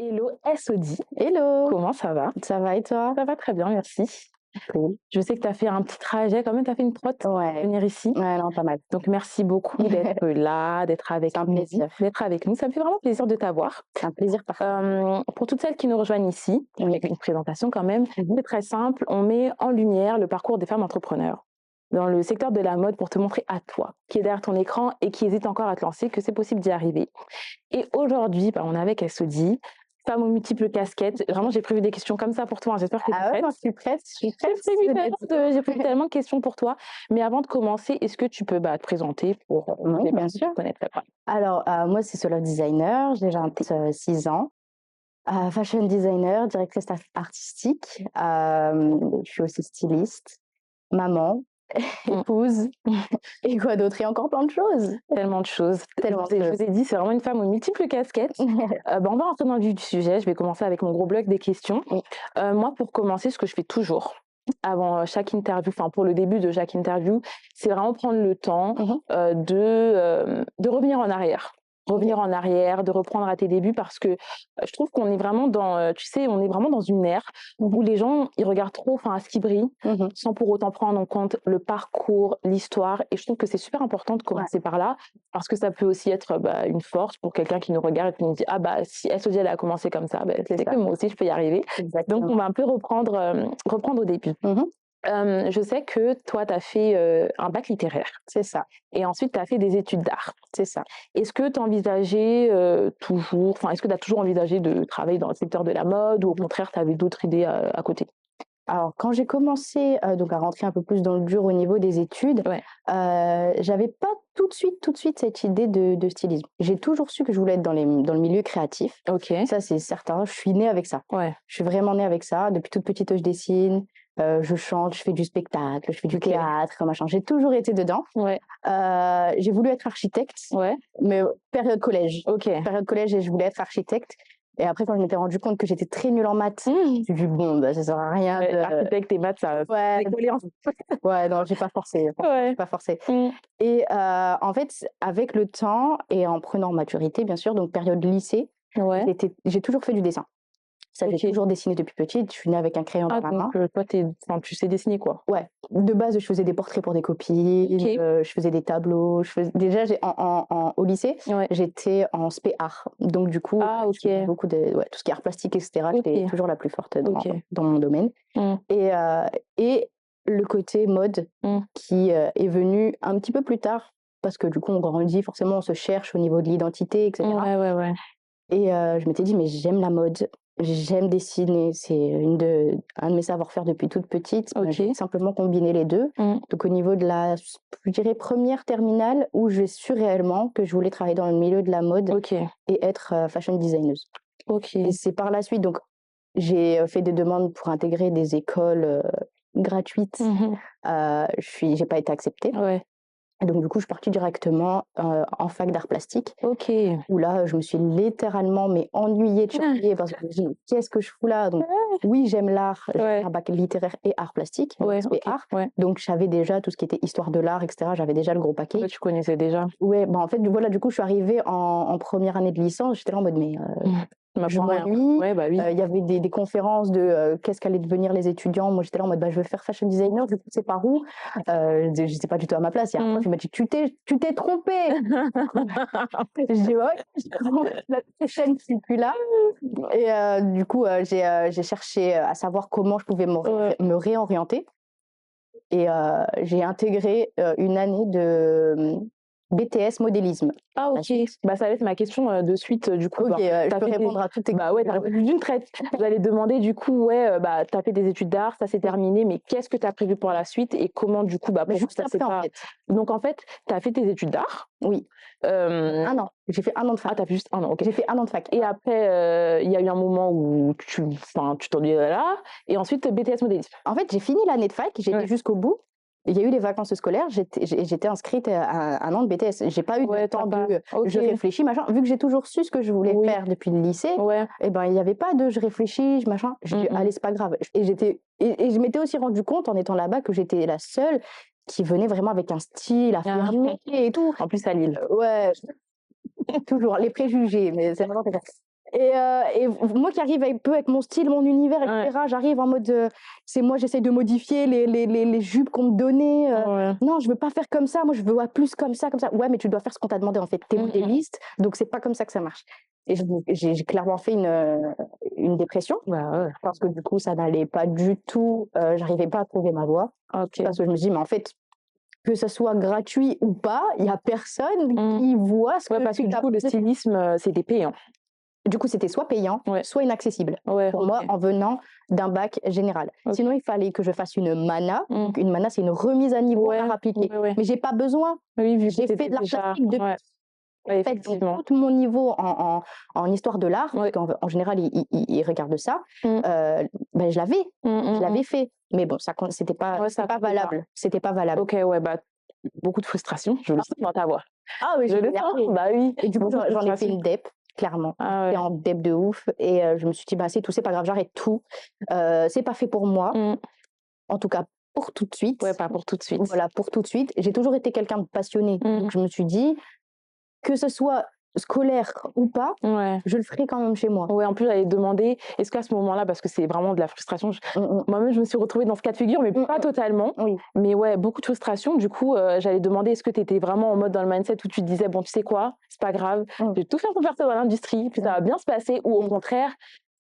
Hello SOD, Hello, comment ça va? ça va et toi? Ça va très bien, merci. Cool. Je sais que tu as fait un petit trajet quand même, tu as fait une trotte pour Ouais, venir ici. ouais, non, pas mal. Donc merci beaucoup d'être là, d'être avec C'est un nous, plaisir. d'être avec nous. Ça me fait vraiment plaisir de t'avoir. C'est un plaisir partagé. Pour toutes celles qui nous rejoignent ici, Oui. avec une présentation quand même, Mhm. c'est très simple. On met en lumière le parcours des femmes entrepreneurs dans le secteur de la mode pour te montrer à toi, qui est derrière ton écran et qui hésite encore à te lancer, que c'est possible d'y arriver. Et aujourd'hui, on est avec SOD, femme aux multiples casquettes. Vraiment, j'ai prévu des questions comme ça pour toi, hein. J'espère que tu es Ah ouais, prête. non, je suis prête. J'ai prévu tellement de questions pour toi. Mais avant de commencer, est-ce que tu peux te présenter pour Oui, les bien personnes qui sûr. ne connaîtraient pas? Alors, moi, c'est Solo Designer. J'ai 6 ans. Fashion designer, directrice artistique. Je suis aussi styliste, maman, Mm. épouse. Et quoi d'autre? Et encore plein de choses. Tellement de choses. Tellement de Je choses. vous ai dit, c'est vraiment une femme aux multiples casquettes. On va rentrer dans le vif du sujet. Je vais commencer avec mon gros bloc des questions. Oui. Moi, pour commencer, ce que je fais toujours avant chaque interview, enfin pour le début de chaque interview, c'est vraiment prendre le temps Mhm. de revenir en arrière. Revenir en arrière, de reprendre à tes débuts parce que je trouve qu'on est vraiment dans, tu sais, on est vraiment dans une ère où les gens, ils regardent trop à ce qui brille Mhm. sans pour autant prendre en compte le parcours, l'histoire. Et je trouve que c'est super important de commencer par là parce que ça peut aussi être une force pour quelqu'un qui nous regarde et qui nous dit ah si SOD elle a commencé comme ça, c'est que moi aussi je peux y arriver. Exactement. Donc on va un peu reprendre au début. Mhm. Je sais que toi tu as fait un bac littéraire C'est ça, et ensuite tu as fait des études d'art. c'est ça. Est-ce que tu envisageais toujours, est-ce que tu as toujours envisagé de travailler dans le secteur de la mode ou au contraire tu avais d'autres idées à côté? Alors, quand j'ai commencé donc à rentrer un peu plus dans le dur au niveau des études, Ouais. j'avais pas tout de suite cette idée de stylisme. J'ai toujours su que je voulais être dans le milieu créatif. Ok. Ça, c'est certain. Je suis née avec ça. Ouais. Je suis vraiment née avec ça. Depuis toute petite, je dessine, je chante, je fais du spectacle, je fais du théâtre, machin. J'ai toujours été dedans. Ouais. J'ai voulu être architecte, Ouais. mais période collège. Ok. Période collège, et je voulais être architecte. Et après, quand je m'étais rendu compte que j'étais très nulle en maths, je me suis dit, bon, ça sert à rien de... Architecte et maths, ça Ouais, collé ensemble. ouais, non, j'ai pas forcé. Ouais. J'ai pas forcé. Et en fait, avec le temps et en prenant maturité, bien sûr, donc période lycée, Ouais. j'ai toujours fait du dessin. Ça, j'ai toujours dessiné depuis petite. Je suis née avec un crayon dans la main. Donc toi, tu sais dessiner quoi? Ouais. De base, je faisais des portraits pour des copines, je faisais des tableaux. Déjà, au lycée, j'étais en spé art. Donc, du coup, je faisais beaucoup de tout ce qui est art plastique, etc. J'étais toujours la plus forte dans mon domaine. Et le côté mode qui est venu un petit peu plus tard, parce que du coup, on grandit, forcément, on se cherche au niveau de l'identité, etc. Ouais. Et je m'étais dit, mais j'aime la mode, j'aime dessiner, c'est un de mes savoir-faire depuis toute petite. J'ai simplement combiné les deux. Donc au niveau de je dirais, première terminale, où j'ai su réellement que je voulais travailler dans le milieu de la mode et être fashion designer. Et c'est par la suite, donc j'ai fait des demandes pour intégrer des écoles gratuites. J'ai pas été acceptée. Et donc, du coup, je suis partie directement en fac d'art plastique. Où là, je me suis littéralement ennuyée de chantier parce que je me dis, qu'est-ce que je fous là? Donc, oui, j'aime l'art, j'ai un bac littéraire et art plastique, art. Donc, j'avais déjà tout ce qui était histoire de l'art, etc. J'avais déjà le gros paquet. Tu connaissais déjà? Ouais, en fait, voilà, du coup, je suis arrivée en première année de licence, j'étais là en mode, mais je m'ennuie. Il y avait des conférences de qu'est-ce qu'allaient devenir les étudiants. Moi, j'étais là en mode, je veux faire fashion designer, du coup, c'est par où? Je n'étais pas du tout à ma place. Et après, je m'a dit, tu t'es trompée. Je dis, ouais, la prochaine, je suis plus là. Et du coup, j'ai cherché à savoir comment je pouvais me réorienter. Et j'ai intégré une année de BTS modélisme. Ah ok, ça va être ma question de suite du coup. Je peux répondre à toutes tes questions. T'as répondu d'une traite. J'allais demander du coup, t'as fait des études d'art, ça s'est terminé, mais qu'est-ce que t'as prévu pour la suite et comment du coup, juste ça après, c'est pas... en fait. Donc en fait, t'as fait tes études d'art? Oui. Un an. J'ai fait 1 an de fac. Ah, t'as fait juste 1 an, ok. J'ai fait 1 an de fac. Et après, il y a eu un moment où tu t'ennuyais là, et ensuite BTS modélisme. En fait, j'ai fini l'année de fac, j'ai été jusqu'au bout. Il y a eu les vacances scolaires, j'étais inscrite à 1 an de BTS. J'ai pas eu de temps de je réfléchis, machin. Vu que j'ai toujours su ce que je voulais faire depuis le lycée, et il n'y avait pas de je réfléchis, machin. J'ai dit, allez, c'est pas grave. Et je m'étais aussi rendu compte en étant là-bas que j'étais la seule qui venait vraiment avec un style affirmé et tout. En plus à Lille. Ouais, toujours les préjugés, mais c'est vraiment Et moi qui arrive un peu avec mon style, mon univers, etc., j'arrive en mode, c'est moi, j'essaie de modifier les jupes qu'on me donnait. Non, je veux pas faire comme ça. Moi, je veux plus comme ça, comme ça. Ouais, mais tu dois faire ce qu'on t'a demandé, en fait. T'es modéliste, donc c'est pas comme ça que ça marche. Et j'ai clairement fait une dépression, parce que du coup, ça n'allait pas du tout. J'arrivais pas à trouver ma voie. Parce que je me dis, mais en fait, que ça soit gratuit ou pas, il y a personne qui voit ce que parce que du coup, le stylisme, c'était payant. Du coup, c'était soit payant, soit inaccessible pour moi en venant d'un bac général. Sinon, il fallait que je fasse une MANA. Donc, une MANA, c'est une remise à niveau à appliquer. Mais j'ai pas besoin. J'ai fait de l'art plastique depuis. En fait, donc, tout mon niveau en histoire de l'art, en général, ils regardent ça, ben, je l'avais fait. Mais bon, c'était pas valable. C'était pas valable. Ok, beaucoup de frustration, je le sens dans ta voix. Ah oui, je le sens. Bah oui. Et du coup, j'en ai fait une DEP. Clairement, j'étais en dep de ouf et je me suis dit c'est tout, c'est pas grave, j'arrête tout, c'est pas fait pour moi, en tout cas pour tout de suite. Pas pour tout de suite. Voilà, pour tout de suite. J'ai toujours été quelqu'un de passionné, donc je me suis dit que ce soit scolaire ou pas, je le ferai quand même chez moi. En plus j'allais demander, est-ce qu'à ce moment-là, parce que c'est vraiment de la frustration, moi-même je me suis retrouvée dans ce cas de figure, mais pas totalement, mais beaucoup de frustration. Du coup, j'allais demander, est-ce que tu étais vraiment en mode dans le mindset où tu te disais, bon, tu sais quoi, c'est pas grave, je vais tout faire pour faire ça dans l'industrie, puis ça va bien se passer, ou au contraire,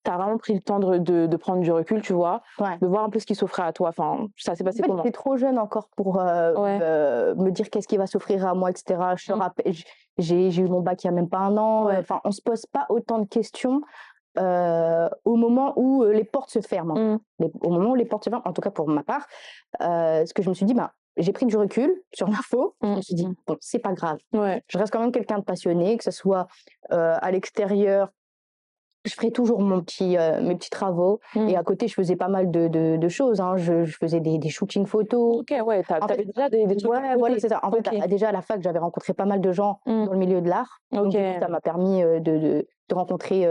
tu as vraiment pris le temps de prendre du recul, tu vois, de voir un peu ce qui s'offrait à toi. Enfin, ça s'est passé comment? J'étais trop jeune encore pour me dire qu'est-ce qui va s'offrir à moi, etc. Je te rappelle, j'ai eu mon bac il y a même pas un an. Enfin, on se pose pas autant de questions au moment où les portes se ferment. Au moment où les portes se ferment, en tout cas pour ma part, ce que je me suis dit, j'ai pris du recul sur l'info. Je me suis dit, bon, c'est pas grave. Je reste quand même quelqu'un de passionné, que ce soit à l'extérieur. Je ferai toujours mes petits travaux. Et à côté, je faisais pas mal de choses. Hein. Je faisais des shootings photos. Ok, t'avais déjà des trucs. Voilà, c'est ça. En fait, déjà à la fac, j'avais rencontré pas mal de gens dans le milieu de l'art. Donc, du coup, ça m'a permis de rencontrer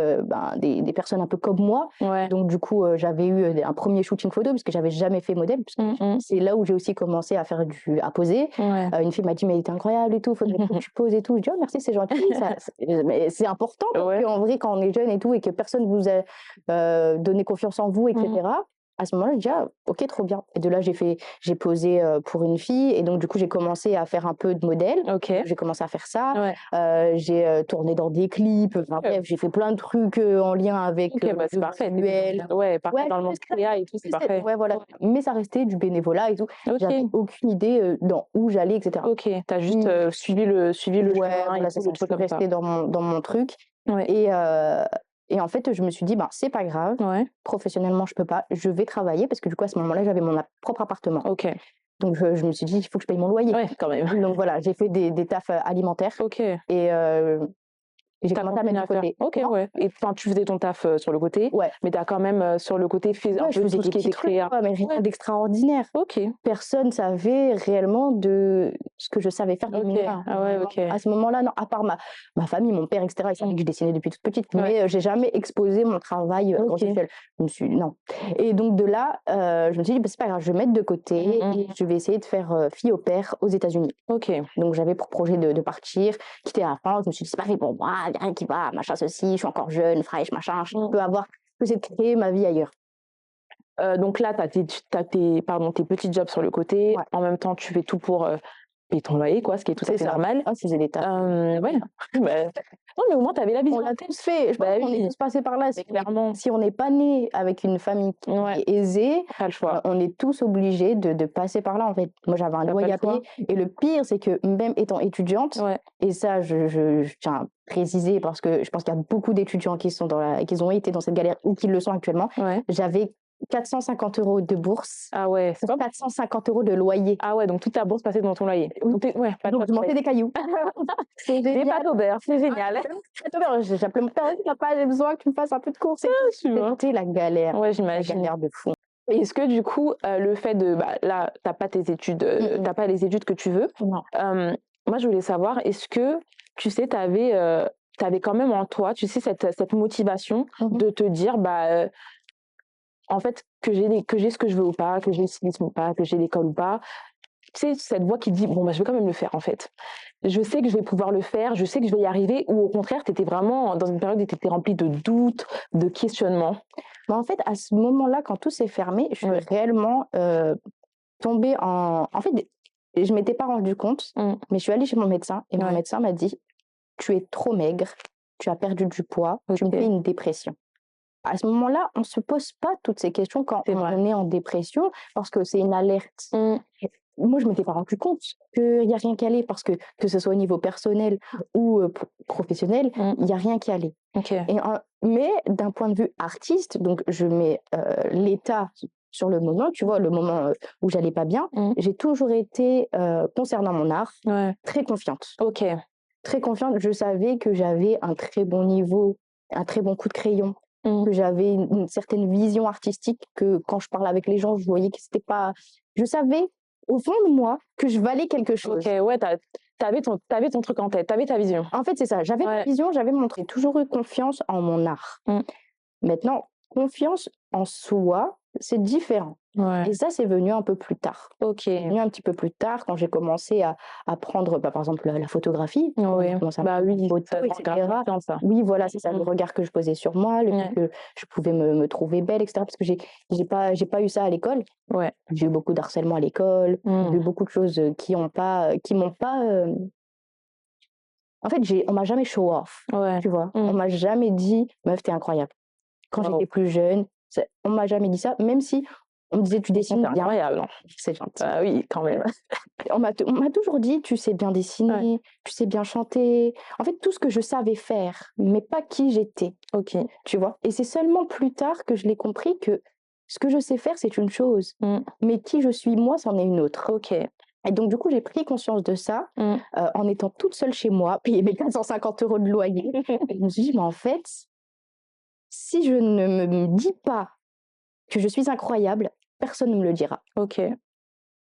des personnes un peu comme moi. Donc, du coup, j'avais eu un premier shooting photo parce que j'avais jamais fait modèle. Parce que c'est là où j'ai aussi commencé à poser. Une fille m'a dit, mais il était incroyable et tout, faudrait que tu poses et tout. Je dis, oh, merci, c'est gentil. Mais c'est important parce qu'en vrai, quand on est jeune et tout, et que personne vous a donné confiance en vous, etc. À ce moment-là, je dis, ok, trop bien. Et de là, j'ai posé pour une fille. Et donc, du coup, j'ai commencé à faire un peu de modèle. J'ai commencé à faire ça. J'ai tourné dans des clips. Enfin, bref, j'ai fait plein de trucs en lien avec c'est parfait. Parfait dans le monde créa et tout, c'est parfait. Voilà. Mais ça restait du bénévolat et tout. J'avais aucune idée dans où j'allais, etc. Ok, t'as juste suivi le chemin. Voilà, c'est ça. Je suis restée dans mon truc. Et en fait, je me suis dit, c'est pas grave, professionnellement, je peux pas, je vais travailler parce que du coup, à ce moment-là, j'avais mon propre appartement. Donc, je me suis dit, il faut que je paye mon loyer. Quand même. Donc, voilà, j'ai fait des tafs alimentaires. Et j'ai commencé à mettre de côté. Et tu faisais ton taf sur le côté, mais tu as quand même sur le côté fait un peu tout ce qui était créé. Mais rien d'extraordinaire. Personne savait réellement de ce que je savais faire de mes mains. À ce moment-là, non, à part ma famille, mon père, etc. Ils savaient que je dessinais depuis toute petite, mais j'ai jamais exposé mon travail conceptuel. Non. Et donc de là, je me suis dit, c'est pas grave, je vais mettre de côté et je vais essayer de faire fille au père aux États-Unis. Donc j'avais pour projet de partir, quitter la France. Je me suis dit, c'est pas fait pour moi. Il n'y a rien qui va, machin, ceci, je suis encore jeune, fraîche, machin, je peux essayer de créer ma vie ailleurs. Donc là, tu as tes petits jobs sur le côté, en même temps, tu fais tout pour payer ton loyer, ce qui est tout à fait normal. Je faisais des tafs. Non, mais au moins, tu avais la vision. On l'a tous fait, je pense qu'on est tous passés par là. Clairement. Si on n'est pas né avec une famille qui est aisée, pas le choix. On est tous obligés de passer par là, en fait. Moi, j'avais un loyer à payer. Et le pire, c'est que même étant étudiante, et ça, je tiens à préciser parce que je pense qu'il y a beaucoup d'étudiants qui ont été dans cette galère ou qui le sont actuellement, j'avais 450 € de bourse. C'est pas 450 € de loyer. Donc toute ta bourse passait dans ton loyer. Donc je mangeais des cailloux. C'est des pâtes au beurre, c'est génial. J'appelais mon père, papa, j'ai besoin que tu me fasses un peu de courses. C'était la galère. J'imagine. La galère de fou. Est-ce que du coup, le fait de... là, t'as pas tes études, t'as pas les études que tu veux. Non. Moi, je voulais savoir, est-ce que, tu sais, t'avais quand même en toi, tu sais, cette motivation de te dire, en fait, que j'ai ce que je veux ou pas, que j'ai le stylisme ou pas, que j'ai l'école ou pas, tu sais, cette voix qui dit: «Bon, bah, je vais quand même le faire, en fait. Je sais que je vais pouvoir le faire, je sais que je vais y arriver», ou au contraire, tu étais vraiment dans une période où tu étais remplie de doutes, de questionnements? Bah, en fait, à ce moment-là, quand tout s'est fermé, je suis Ouais. réellement, tombée en fait, je m'étais pas rendu compte, Mmh. mais je suis allée chez mon médecin et mon Ouais. médecin m'a dit: «Tu es trop maigre, tu as perdu du poids, tu me fais OK. une dépression». À ce moment-là, on se pose pas toutes ces questions quand C'est vrai. on est en dépression parce que c'est une alerte. Mmh. Moi, je m'étais pas rendu compte qu'il y a rien qui allait parce que ce soit au niveau personnel ou, professionnel, Mmh. il y a rien qui allait. OK. Mais d'un point de vue artiste, donc je mets, l'état sur le moment, tu vois? Le moment, où j'allais pas bien, Mmh. j'ai toujours été, concernant mon art, Ouais. très confiante. OK. Très confiante, je savais que j'avais un très bon niveau, un très bon coup de crayon, Mmh. que j'avais une certaine vision artistique, que quand je parlais avec les gens, je voyais que c'était pas je savais au fond de moi que je valais quelque OK, chose. ouais, tu avais ton truc en tête, tu avais ta vision. En fait, c'est ça, j'avais ma Ouais. vision, j'avais mon truc. J'ai toujours eu confiance en mon art. Mmh. Maintenant, confiance en soi, c'est différent Ouais. et ça, c'est venu un peu plus tard. OK. C'est venu un petit peu plus tard quand j'ai commencé à prendre, bah, par exemple, la photographie. Quand j'ai Oui. commencé à Bah, prendre des oui, photos ça et te regarde cetera. confiance, ça. Oui, voilà, c'est ça, le Mmh. regard que je posais sur moi, le fait Ouais. que je pouvais me trouver belle et cetera parce que j'ai pas eu ça à l'école. Ouais. J'ai eu beaucoup d'harcèlement à l'école, j'ai Mmh. eu beaucoup de choses, qui m'ont pas, en fait, on m'a jamais show off, Ouais. tu vois? On Mmh. m'a jamais dit: «Meuf, tu es incroyable». Quand Waouh. j'étais plus jeune, on m'a jamais dit ça, même si on me disait: «Tu Franchement, dessines tu bien». incroyable, hein. C'est gentil. Bah, oui, quand même. On m'a toujours dit: «Tu sais bien Ouais. dessiner, tu sais bien chanter». En fait, tout ce que je savais faire, mais pas qui j'étais, OK. tu vois? Et c'est seulement plus tard que je l'ai compris que ce que je sais faire, c'est une chose, Mmh. mais qui je suis moi, c'en est une autre. OK. Et donc du coup, j'ai pris conscience de ça, Mmh. en étant toute seule chez moi, payer mes 450 € de loyer. Et je me suis dit: «Mais en fait, si je ne me dis pas que je suis incroyable, personne ne me le dira». OK.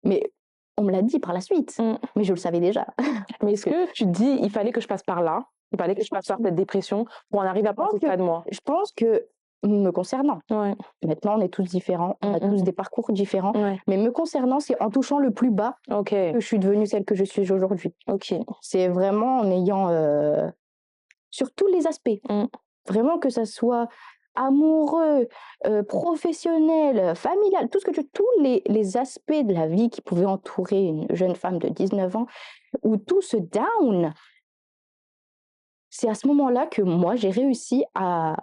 Mais on me l'a dit par la suite, Mmh. mais je le savais déjà. Mais Parce est-ce que que tu te dis: «Il fallait que je passe par là, il fallait que je je passe pense par cette dépression pour en arriver je à pense penser que ça de moi»? je pense que me concernant, Ouais. maintenant on est tous différents, on Mmh, a mmh tous mh. des parcours différents, Ouais. mais me concernant, c'est en touchant le plus bas OK. que je suis devenue celle que je suis aujourd'hui. OK. C'est vraiment en ayant, sur tous les aspects, Mmh. vraiment que ça soit amoureux, professionnel, familial, tout ce que tu tous les aspects de la vie qui pouvaient entourer une jeune femme de 19 ans, où tout se down, c'est à ce moment-là que moi j'ai réussi à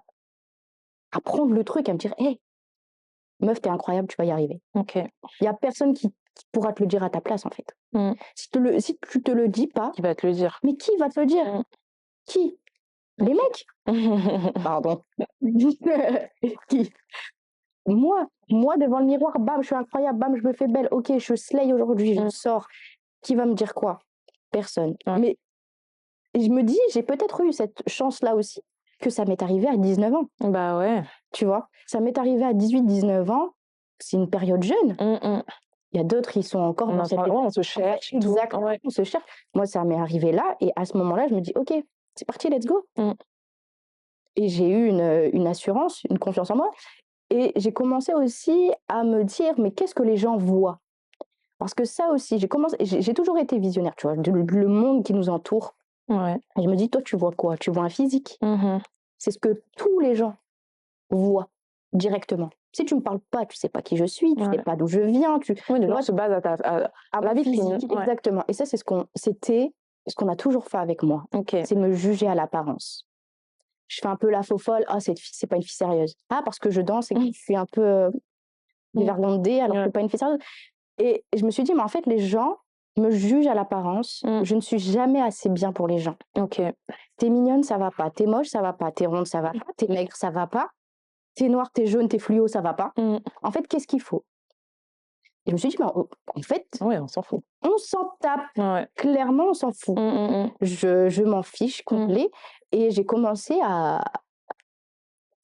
prendre le truc, à me dire: «Hey, meuf, tu es incroyable, tu vas y arriver». OK. Il y a personne qui pourra te le dire à ta place, en fait. Mmh. Si tu te le dis pas, Qui va te le dire? mais qui va te le dire? Mmh. Qui? Les OK. mecs? Pardon. Qui? Moi devant le miroir, bam, je suis incroyable, bam, je me fais belle, OK, je slay aujourd'hui, je Mmh. sors. Qui va me dire quoi? Personne. Ouais. Mais je me dis, j'ai peut-être eu cette chance-là aussi, que ça m'est arrivé à 19 ans, Bah, ouais. tu vois? Ça m'est arrivé à 18-19 ans, c'est une période jeune. Mmh mh. Il y a d'autres, ils sont encore On dans est en cette train, ouais, étape. on se cherche et tout. Exactement, Ouais. on se cherche. Moi, ça m'est arrivé là et à ce moment-là, je me dis: «OK, c'est parti, let's go». Mmh. Et j'ai eu une assurance, une confiance en moi et j'ai commencé aussi à me dire: «Mais qu'est-ce que les gens voient?» Parce que ça aussi, j'ai toujours été visionnaire, tu vois? Le monde qui nous entoure Ouais. et je me dis: «Toi, tu vois quoi? Tu vois un physique». Mmh mh. C'est ce que tous les gens voient directement. Si tu me parles pas, tu sais pas qui je suis, tu sais Ouais. pas d'où je viens, tu Oui, les tu gens vois? se basent À la mon vitrine. physique, Ouais. exactement. Et ça, c'était ce qu'on a toujours fait avec moi, OK. c'est me juger à l'apparence. Je fais un peu la faux folle: «Ah, cette fille, c'est pas une fille sérieuse. Ah, parce que je danse et que Mmh. je suis un peu, Mmh. dévergondée, alors que Ouais. c'est pas une fille sérieuse». Et je me suis dit: «Mais en fait, les gens me jugent à l'apparence. Mmh. Je ne suis jamais assez bien pour les gens. OK. Tu es mignonne, ça va pas. Tu es moche, ça va pas. Tu es ronde, ça va pas. Tu es maigre, ça va pas. Tu es noire, tu es jaune, tu es fluo, ça va pas. Mmh. En fait, qu'est-ce qu'il faut?» Et je me suis dit: «Mais en fait, Ouais, on s'en fout. on s'en tape. Ouais. Clairement, on s'en fout». Mmh, mmh mh. Je m'en fiche Mmh. complet et j'ai commencé à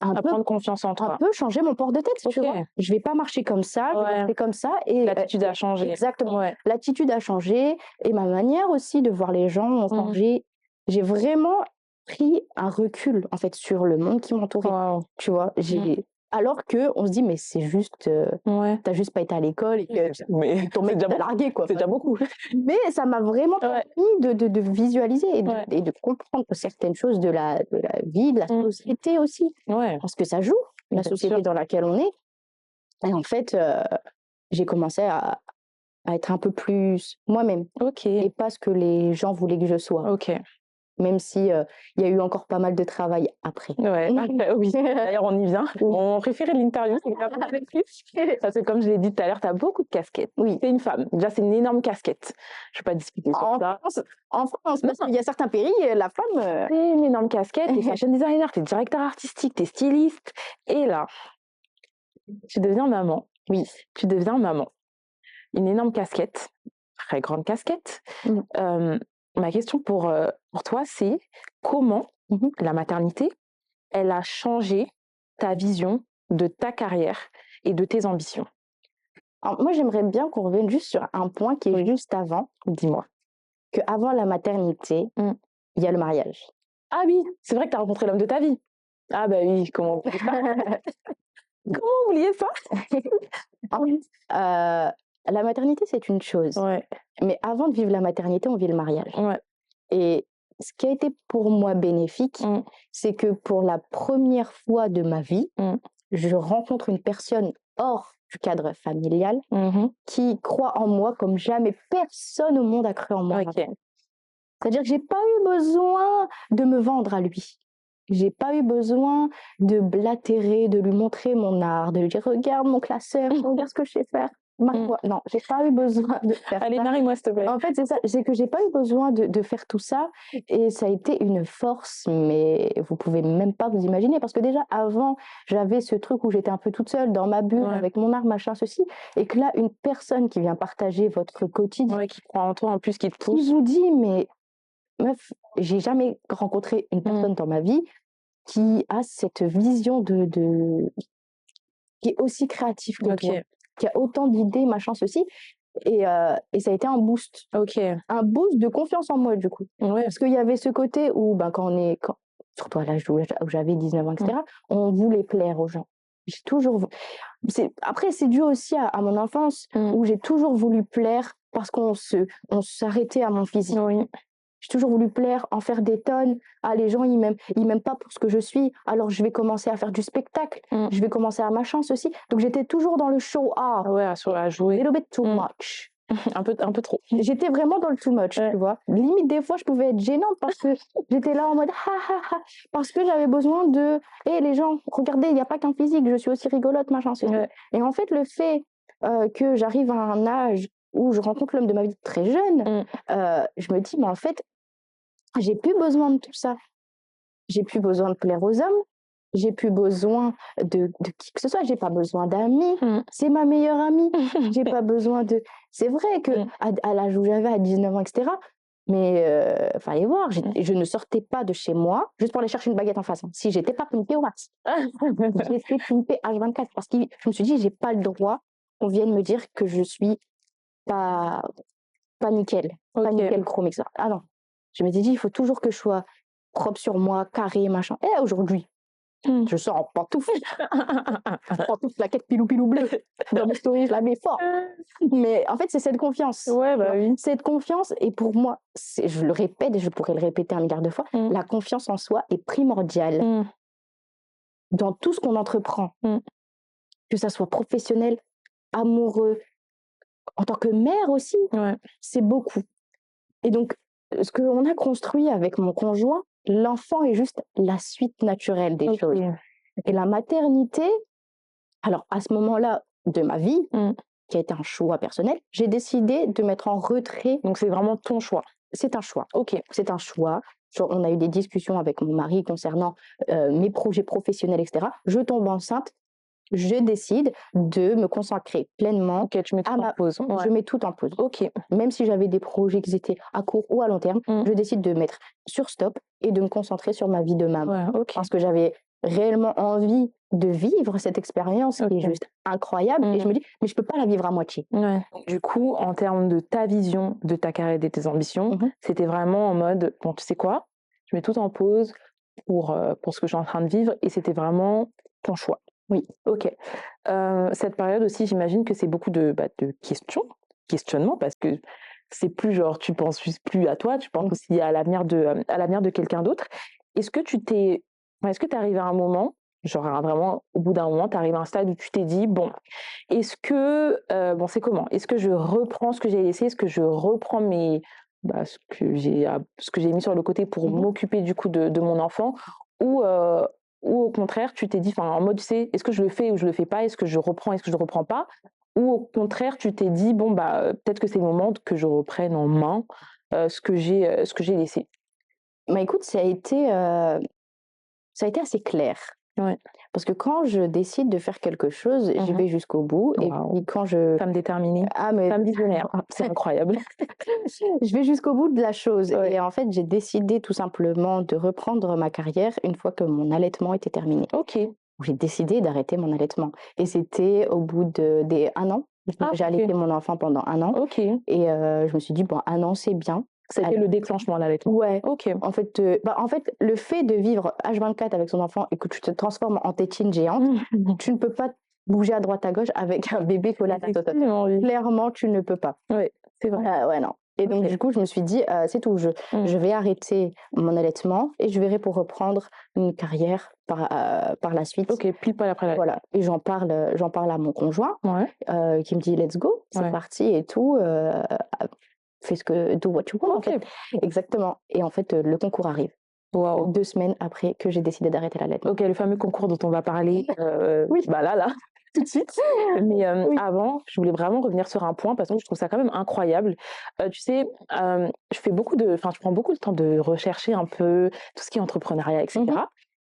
un À peu prendre confiance en toi. changer mon port de tête, tu vois? OK. Je vais pas marcher comme ça, je vais Ouais. marcher comme ça et L'attitude a changé. exactement. Ouais. L'attitude a changé et ma manière aussi de voir les gens ont Mmh. changé. J'ai vraiment pris un recul, en fait, sur le monde qui m'entourait, Waouh. tu vois? Mmh. Alors qu'on se dit: «Mais c'est juste, Ouais. tu juste pas été à l'école et que Mais ton mec t'a largué, quoi». c'est déjà beaucoup. Mais ça m'a vraiment Ouais. permis de visualiser Ouais. et de comprendre certaines choses de la vie, de la société aussi. Ouais. Parce que ça joue, la Bien société sûr. dans laquelle on est. Et en fait, j'ai commencé à être un peu plus moi-même OK. et pas ce que les gens voulaient que je sois. OK. Même si, il y a eu encore pas mal de travail après. Ouais, oui. D'ailleurs, on y vient. Oui. Mon préféré de l'interview, c'est la productrice. Parce que comme je l'ai dit tout à l'heure, tu as beaucoup de casquettes. Oui. Tu es une femme. Déjà, c'est une énorme casquette. Je ne vais pas discuter sur ça. En France, parce qu'il y a certains pays, la femme, C'est une énorme casquette. Tu es fashion designer, tu es directeur artistique, tu es styliste. Et là, tu deviens maman. Oui. Tu deviens maman. Une énorme casquette, très grande casquette. Ma question pour toi, c'est comment la maternité, elle a changé ta vision de ta carrière et de tes ambitions? Alors moi, j'aimerais bien qu'on revienne juste sur un point qui est juste avant. Dis-moi. Qu'avant la maternité, il y a le mariage. Ah oui, c'est vrai que tu as rencontré l'homme de ta vie. Ah bah oui, comment oublier ça? Comment oublier ça? En fait, la maternité, c'est une chose. Ouais, Mais avant de vivre la maternité, on vit le mariage. ouais. Et ce qui a été pour moi bénéfique, c'est que pour la première fois de ma vie, je rencontre une personne hors du cadre familial qui croit en moi comme jamais personne au monde a cru en moi. OK. C'est-à-dire que j'ai pas eu besoin de me vendre à lui. J'ai pas eu besoin de blatérer, de lui montrer mon art, de lui dire: «Regarde mon classeur, regarde ce que je sais faire, marque-moi». Non, j'ai pas eu besoin de faire Allez, ça. marie-moi, s'il te plaît. En fait, c'est ça, c'est que j'ai pas eu besoin de faire tout ça et ça a été une force, mais vous pouvez même pas vous imaginer parce que déjà avant, j'avais ce truc où j'étais un peu toute seule dans ma bulle avec mon art, machin, ceci et que là, une personne qui vient partager votre quotidien, qui croit en toi en plus, qui te qui pousse. vous dit: «Mais meuf, j'ai jamais rencontré une personne dans ma vie qui a cette vision qui est aussi créative que toi, qui a autant d'idées, machin, ceci». Et ça a été un boost. OK. Un boost de confiance en moi, du coup. Ouais. Parce qu'il y avait ce côté où, ben, surtout à l'âge où j'avais 19 ans, etc., on voulait plaire aux gens. J'ai toujours après, c'est dû aussi à mon enfance, où j'ai toujours voulu plaire parce qu'on s'arrêtait à mon physique. Oui. J'ai toujours voulu plaire, en faire des tonnes. Ah, les gens, ils m'aiment pas pour ce que je suis, alors je vais commencer à faire du spectacle, je vais commencer à machin, ceci. Donc j'étais toujours dans le show art. Ouais, à jouer. Little bit too much. Un peu trop. J'étais vraiment dans le too much, tu vois. Limite, des fois, je pouvais être gênante parce que j'étais là en mode ha ha ha, parce que j'avais besoin de hé les gens, regardez, il n'y a pas qu'un physique, je suis aussi rigolote, machin, ceci. Et en fait, le fait que j'arrive à un âge où je rencontre l'homme de ma vie très jeune, je me dis, mais en fait, j'ai plus besoin de tout ça. J'ai plus besoin de plaire aux hommes. J'ai plus besoin de qui que ce soit. J'ai pas besoin d'amis. C'est ma meilleure amie. J'ai pas besoin de. C'est vrai que à l'âge où j'avais, à 19 ans, etc. Mais fallait voir. Je ne sortais pas de chez moi juste pour aller chercher une baguette en face. Si j'étais pas pimpée au max, j'étais pimpée H24 parce que je me suis dit j'ai pas le droit qu'on vienne me dire que je suis pas nickel, pas nickel chrome, etc. Ah non. Je m'étais dit il faut toujours que je sois propre sur moi, carré, machin. Et aujourd'hui, je sors en pantoufles. Pantoufles, plaquettes, pilou, pilou bleu. Dans mes stories, je la mets fort. Mais en fait, c'est cette confiance. Ouais, bah oui. Cette confiance, et pour moi, je le répète et je pourrais le répéter un milliard de fois, la confiance en soi est primordiale dans tout ce qu'on entreprend. Que ça soit professionnel, amoureux, en tant que mère aussi, c'est beaucoup. Et donc, ce qu'on a construit avec mon conjoint, l'enfant est juste la suite naturelle des choses. Et la maternité, alors à ce moment-là de ma vie, qui a été un choix personnel, j'ai décidé de mettre en retrait. Donc c'est vraiment ton choix. C'est un choix. Ok, c'est un choix. On a eu des discussions avec mon mari concernant mes projets professionnels, etc. Je tombe enceinte. Je décide de me consacrer pleinement. Ok, tu mets tout en pause. Ouais. Je mets tout en pause. Ok. Même si j'avais des projets qui étaient à court ou à long terme, je décide de mettre sur stop et de me concentrer sur ma vie de maman. Ouais, parce que j'avais réellement envie de vivre cette expérience qui est juste incroyable. Et je me dis, mais je peux pas la vivre à moitié. Ouais. Du coup, en termes de ta vision de ta carrière et de tes ambitions, c'était vraiment en mode, bon, tu sais quoi, je mets tout en pause pour ce que je suis en train de vivre et c'était vraiment ton choix. Oui. OK. Cette période aussi, j'imagine que c'est beaucoup de questionnements parce que c'est plus genre tu penses juste plus à toi, tu penses Mmh. aussi à l'avenir de quelqu'un d'autre. Est-ce que tu t'es est-ce que tu es arrivé à un moment, genre vraiment au bout d'un moment, tu arrives à un stade où tu t'es dit: «Bon, est-ce que, bon c'est comment? Est-ce que je reprends ce que j'ai laissé? Est-ce que je reprends ce que j'ai mis sur le côté pour Mmh. m'occuper du coup de mon enfant?» ou, heu, ou au contraire tu t'es dit enfin en mode tu sais: «Est-ce que je le fais ou je le fais pas? Est-ce que je reprends? Est-ce que je reprends pas?» ou au contraire tu t'es dit: «Bon peut-être que c'est le moment que je reprenne en main, ce que j'ai laissé?» Bah, écoute, ça a été assez clair. Ouais. Parce que quand je décide de faire quelque chose, j'y Mmh. vais jusqu'au bout et Waouh, puis quand je femme déterminée, ah mais femme visionnaire, c'est incroyable. je vais jusqu'au bout de la chose Ouais. et en fait, j'ai décidé tout simplement de reprendre ma carrière une fois que mon allaitement était terminé. OK. J'ai décidé d'arrêter mon allaitement et c'était au bout des 1 an. Ah J'ai OK. allaité mon enfant pendant 1 an OK. et je me suis dit: «Bon, 1 an, c'est bien». Ça a été le déclenchement, l'allaitement? Ouais, OK. en fait, le fait de vivre H24 avec son enfant et que tu te transformes en tétine géante, tu ne peux pas bouger à droite à gauche avec un bébé collé à ta totote. Effectivement, oui. Clairement, tu ne peux pas. Ouais, c'est vrai. Ouais, non. Et donc OK. du coup, je me suis dit: «C'est tout, Mmh. je vais arrêter mon allaitement et je verrai pour reprendre une carrière par la suite». OK, pile poil après la Voilà et j'en parle à mon conjoint, ouais, qui me dit: «Let's go, c'est ouais. parti et tout, fais ce que do what you want», en fait. OK. Exactement et en fait, le concours arrive. Waouh. 2 semaines après que j'ai décidé d'arrêter l'allaitement. OK, le fameux concours dont on va parler, Oui, là, tout de suite. Mais, oui. avant, je voulais vraiment revenir sur un point parce que je trouve ça quand même incroyable. Tu sais, je prends beaucoup de temps de rechercher un peu tout ce qui est entrepreneuriat et Mmh. cetera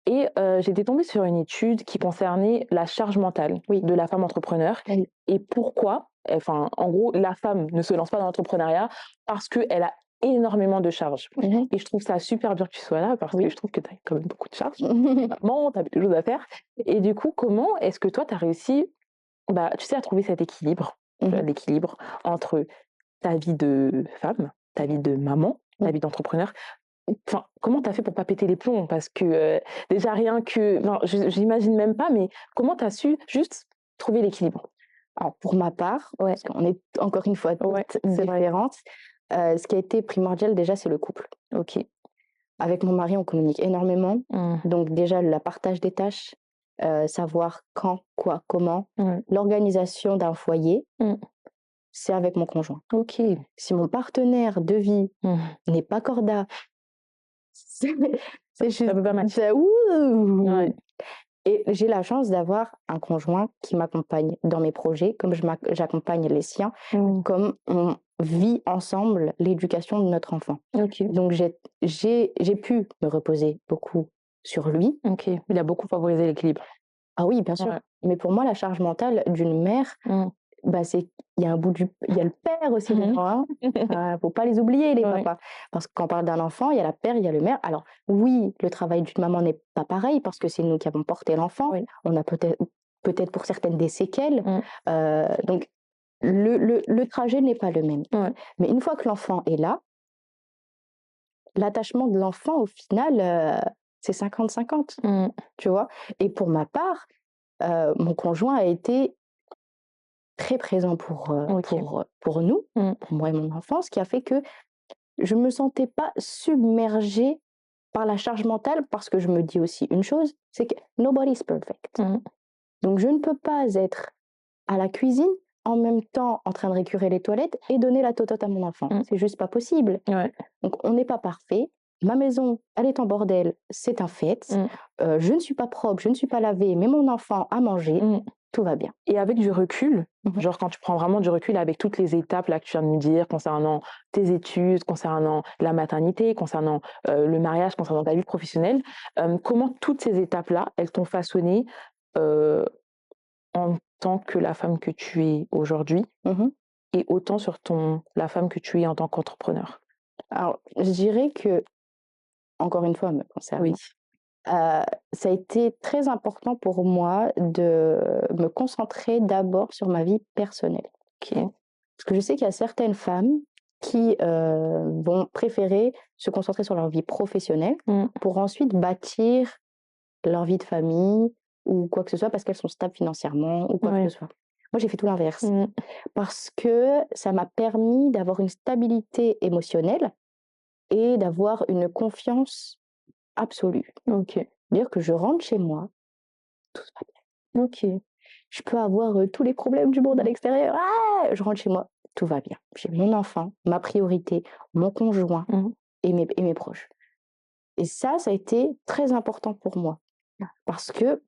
et j'étais tombée sur une étude qui concernait la charge mentale Oui, de la femme entrepreneur oui. et pourquoi enfin, en gros, la femme ne se lance pas dans l'entrepreneuriat parce qu'elle a énormément de charges Mmh. et je trouve ça super bien que tu sois là parce que Oui. je trouve que tu as quand même beaucoup de charges. Maman, tu as beaucoup de choses à faire et du coup, comment est-ce que toi, tu as réussi, tu sais, à trouver cet équilibre, Mmh. l'équilibre entre ta vie de femme, ta vie de maman, ta Oui. vie d'entrepreneur? Enfin, comment tu as fait pour pas péter les plombs? Parce que, déjà rien que non, j'imagine même pas, mais comment tu as su juste trouver l'équilibre? Alors pour ma part, Ouais, parce qu'on est encore une fois ouais, toutes c'est vrai. différentes, ce qui a été primordial déjà, c'est le couple. OK. Avec mon mari, on communique énormément, Mmh. donc déjà le partage des tâches, savoir quand, quoi, comment. Mmh. L'organisation d'un foyer, Mmh. c'est avec mon conjoint. OK. Si mon partenaire de vie Mmh. n'est pas corda, c'est c'est Ça juste peut pas matcher. c'est Ouais. ouh! Et j'ai la chance d'avoir un conjoint qui m'accompagne dans mes projets, comme j'accompagne les siens, Mmh. comme on vit ensemble l'éducation de notre enfant. OK. Donc j'ai pu me reposer beaucoup sur lui. OK. Il a beaucoup favorisé l'équilibre. Ah oui, bien sûr, Ouais. mais pour moi, la charge mentale d'une mère, Mmh. bah, il y a le père aussi Mmh dedans, hein. Faut pas les oublier les Ouais. papas. Parce que quand on parle d'un enfant, il y a la père, il y a le mère. Alors oui, le travail d'une maman n'est pas pareil parce que c'est nous qui avons porté l'enfant. Oui. On a peut-être pour certaines des séquelles, Mmh. donc le trajet n'est pas le même. Ouais. Mais une fois que l'enfant est là, l'attachement de l'enfant au final, c'est 50-50, Mmh. tu vois? Et pour ma part, mon conjoint a été très présent OK. pour nous, Mmh. pour moi et mon enfant, ce qui a fait que je me sentais pas submergée par la charge mentale parce que je me dis aussi une chose, c'est que nobody's perfect. Mmh. Donc je ne peux pas être à la cuisine, en même temps en train de récurer les toilettes et donner la totote à mon enfant. Mmh. C'est juste pas possible. Ouais. Donc on n'est pas parfait. Ma maison, elle est en bordel, c'est un fait. Mmh. Je ne suis pas propre, je ne suis pas lavée, mais mon enfant a mangé, Mmh. tout va bien. Et avec du recul, Mmh. genre quand tu prends vraiment du recul avec toutes les étapes là que tu viens de nous dire concernant tes études, concernant la maternité, concernant, le mariage, concernant ta vie professionnelle, comment toutes ces étapes-là, elles t'ont façonnée, heu, en tant que la femme que tu es aujourd'hui Mmh. et autant sur la femme que tu es en tant qu'entrepreneur? Alors, je dirais que, encore une fois me Oui. concernant, ça a été très important pour moi de me concentrer d'abord sur ma vie personnelle. OK. Parce que je sais qu'il y a certaines femmes qui, vont préférer se concentrer sur leur vie professionnelle Mmh. pour ensuite bâtir leur vie de famille, ou quoi que ce soit parce qu'elles sont stables financièrement ou quoi que ce soit. Moi, j'ai fait tout l'inverse parce que ça m'a permis d'avoir une stabilité émotionnelle et d'avoir une confiance absolue. C'est-à-dire que je rentre chez moi, tout va bien. Je peux avoir tous les problèmes du monde à l'extérieur. Ah, je rentre chez moi, tout va bien. J'ai mon enfant, ma priorité, mon conjoint et mes proches. Et ça a été très important pour moi parce que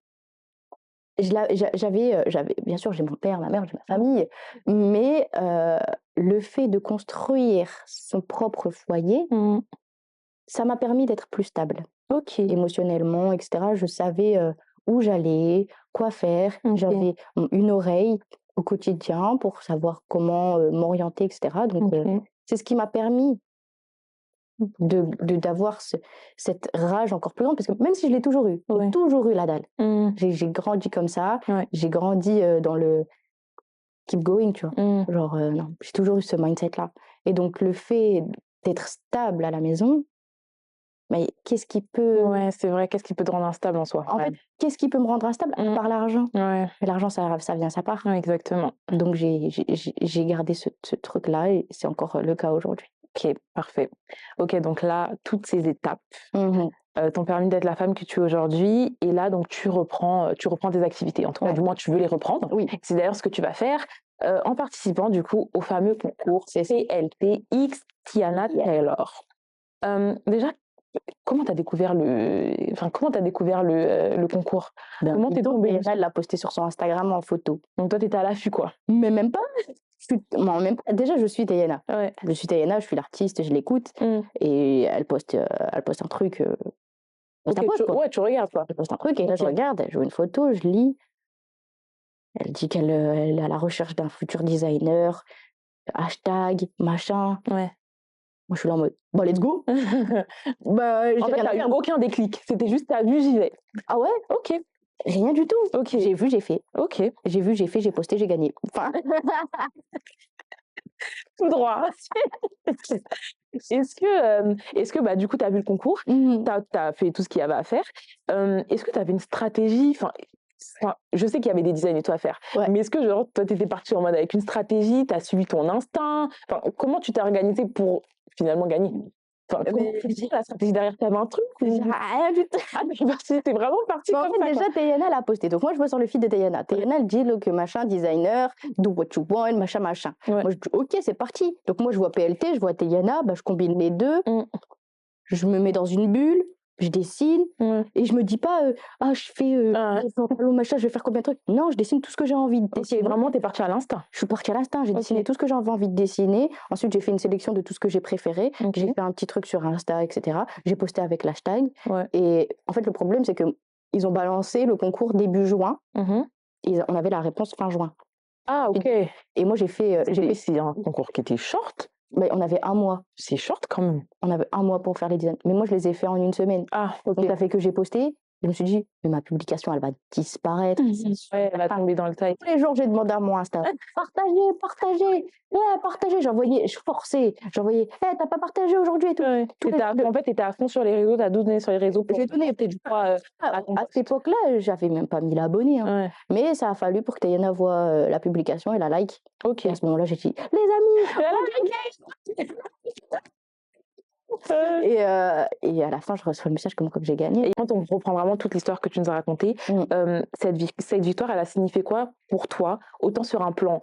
j'avais, bien sûr, j'ai mon père, ma mère, j'ai ma famille, mais le fait de construire son propre foyer, ça m'a permis d'être plus stable. Émotionnellement, etc. Je savais où j'allais, quoi faire. J'avais une oreille au quotidien pour savoir comment m'orienter, etc. Donc, c'est ce qui m'a permis d'avoir cette rage encore plus grande, parce que même si je l'ai toujours eu, j'ai toujours eu la dalle. J'ai grandi comme ça, j'ai grandi dans le keep going, tu vois. Genre, non, j'ai toujours eu ce mindset-là. Et donc, le fait d'être stable à la maison, mais qu'est-ce qui peut... Ouais, c'est vrai, qu'est-ce qui peut te rendre instable en soi? En fait, qu'est-ce qui peut me rendre instable par l'argent? Ouais. Mais l'argent, ça vient, ça part. Ouais, exactement. Donc, j'ai gardé ce truc-là et c'est encore le cas aujourd'hui. Ok, parfait. Ok, donc là, toutes ces étapes t'ont permis d'être la femme que tu es aujourd'hui. Et là, donc, tu reprends tes activités. En tout cas, du moins, tu veux les reprendre. Oui. C'est d'ailleurs ce que tu vas faire en participant, du coup, au fameux concours PLTX Tiana Taylor. Déjà, comment tu as découvert le concours? Comment t'es tombée? Elle l'a posté sur son Instagram en photo. Donc, toi, tu étais à l'affût, quoi. Mais même pas. Déjà, je suis Tayana. Ouais. Je suis Tayana, je suis l'artiste, je l'écoute. Et elle poste un truc. Tu regardes, quoi. Elle poste un truc et là, je regarde, elle joue une photo, je lis. Elle dit qu'elle est à la recherche d'un futur designer, hashtag, machin. Ouais. Moi, je suis là en mode, bon, let's go. En fait, t'as eu aucun déclic. C'était juste, t'as vu, j'y vais. Ah ouais? Ok. Rien du tout. Ok. J'ai vu, j'ai fait. Ok. J'ai vu, j'ai fait, j'ai posté, j'ai gagné. Enfin... Tout droit. Est-ce que bah, du coup, tu as vu le concours, tu as fait tout ce qu'il y avait à faire. Est-ce que tu avais une stratégie? Je sais qu'il y avait des designs et tout à faire, mais est-ce que genre, toi, tu étais partie en mode avec une stratégie, tu as suivi ton instinct? Comment tu t'es organisée pour finalement gagner? La stratégie derrière, tu avais un truc? Rien du tout. T'es vraiment partie comme ça. Déjà, Tayana l'a posté. Donc, moi, je vois sur le feed de Tayana. Tayana, elle dit que machin, designer, do what you want, machin, machin. Moi, je dis, ok, c'est parti. Donc, moi, je vois PLT, je vois Tayana, bah, je combine les deux. Je me mets dans une bulle, je dessine. Et je me dis pas, je fais machin, je vais faire combien de trucs. Non, je dessine tout ce que j'ai envie de dessiner. Vraiment, t'es partie à l'instinct. Je suis partie à l'instinct. J'ai dessiné tout ce que j'avais envie de dessiner. Ensuite, j'ai fait une sélection de tout ce que j'ai préféré. J'ai fait un petit truc sur Insta, etc. J'ai posté avec l'hashtag. Et en fait, le problème, c'est qu'ils ont balancé le concours début juin. Et on avait la réponse fin juin. Ah, ok. Et moi, j'ai fait... c'est un concours qui était short. Mais on avait 1 mois. C'est short quand même. On avait 1 mois pour faire les designs. Mais moi, je les ai fait en 1 semaine. Ah, ok. Donc, ça fait que j'ai posté. Je me suis dit, mais ma publication, elle va disparaître. Ouais, elle va tomber dans le taille. Tous les jours, j'ai demandé à mon Insta, partagez. Je forçais. J'envoyais, t'as pas partagé aujourd'hui et tout. En fait, t'étais à fond sur les réseaux, t'as donné sur les réseaux. J'ai donné peut-être, je crois, à cette époque-là, j'avais même pas 1000 abonnés. Hein. Mais ça a fallu pour que Tayana voit la publication et la like. Ok. Et à ce moment-là, j'ai dit, les amis, et à la fin, je reçois le message comme j'ai gagné. Et quand on reprend vraiment toute l'histoire que tu nous as racontée, cette victoire, elle a signifié quoi pour toi, autant sur un plan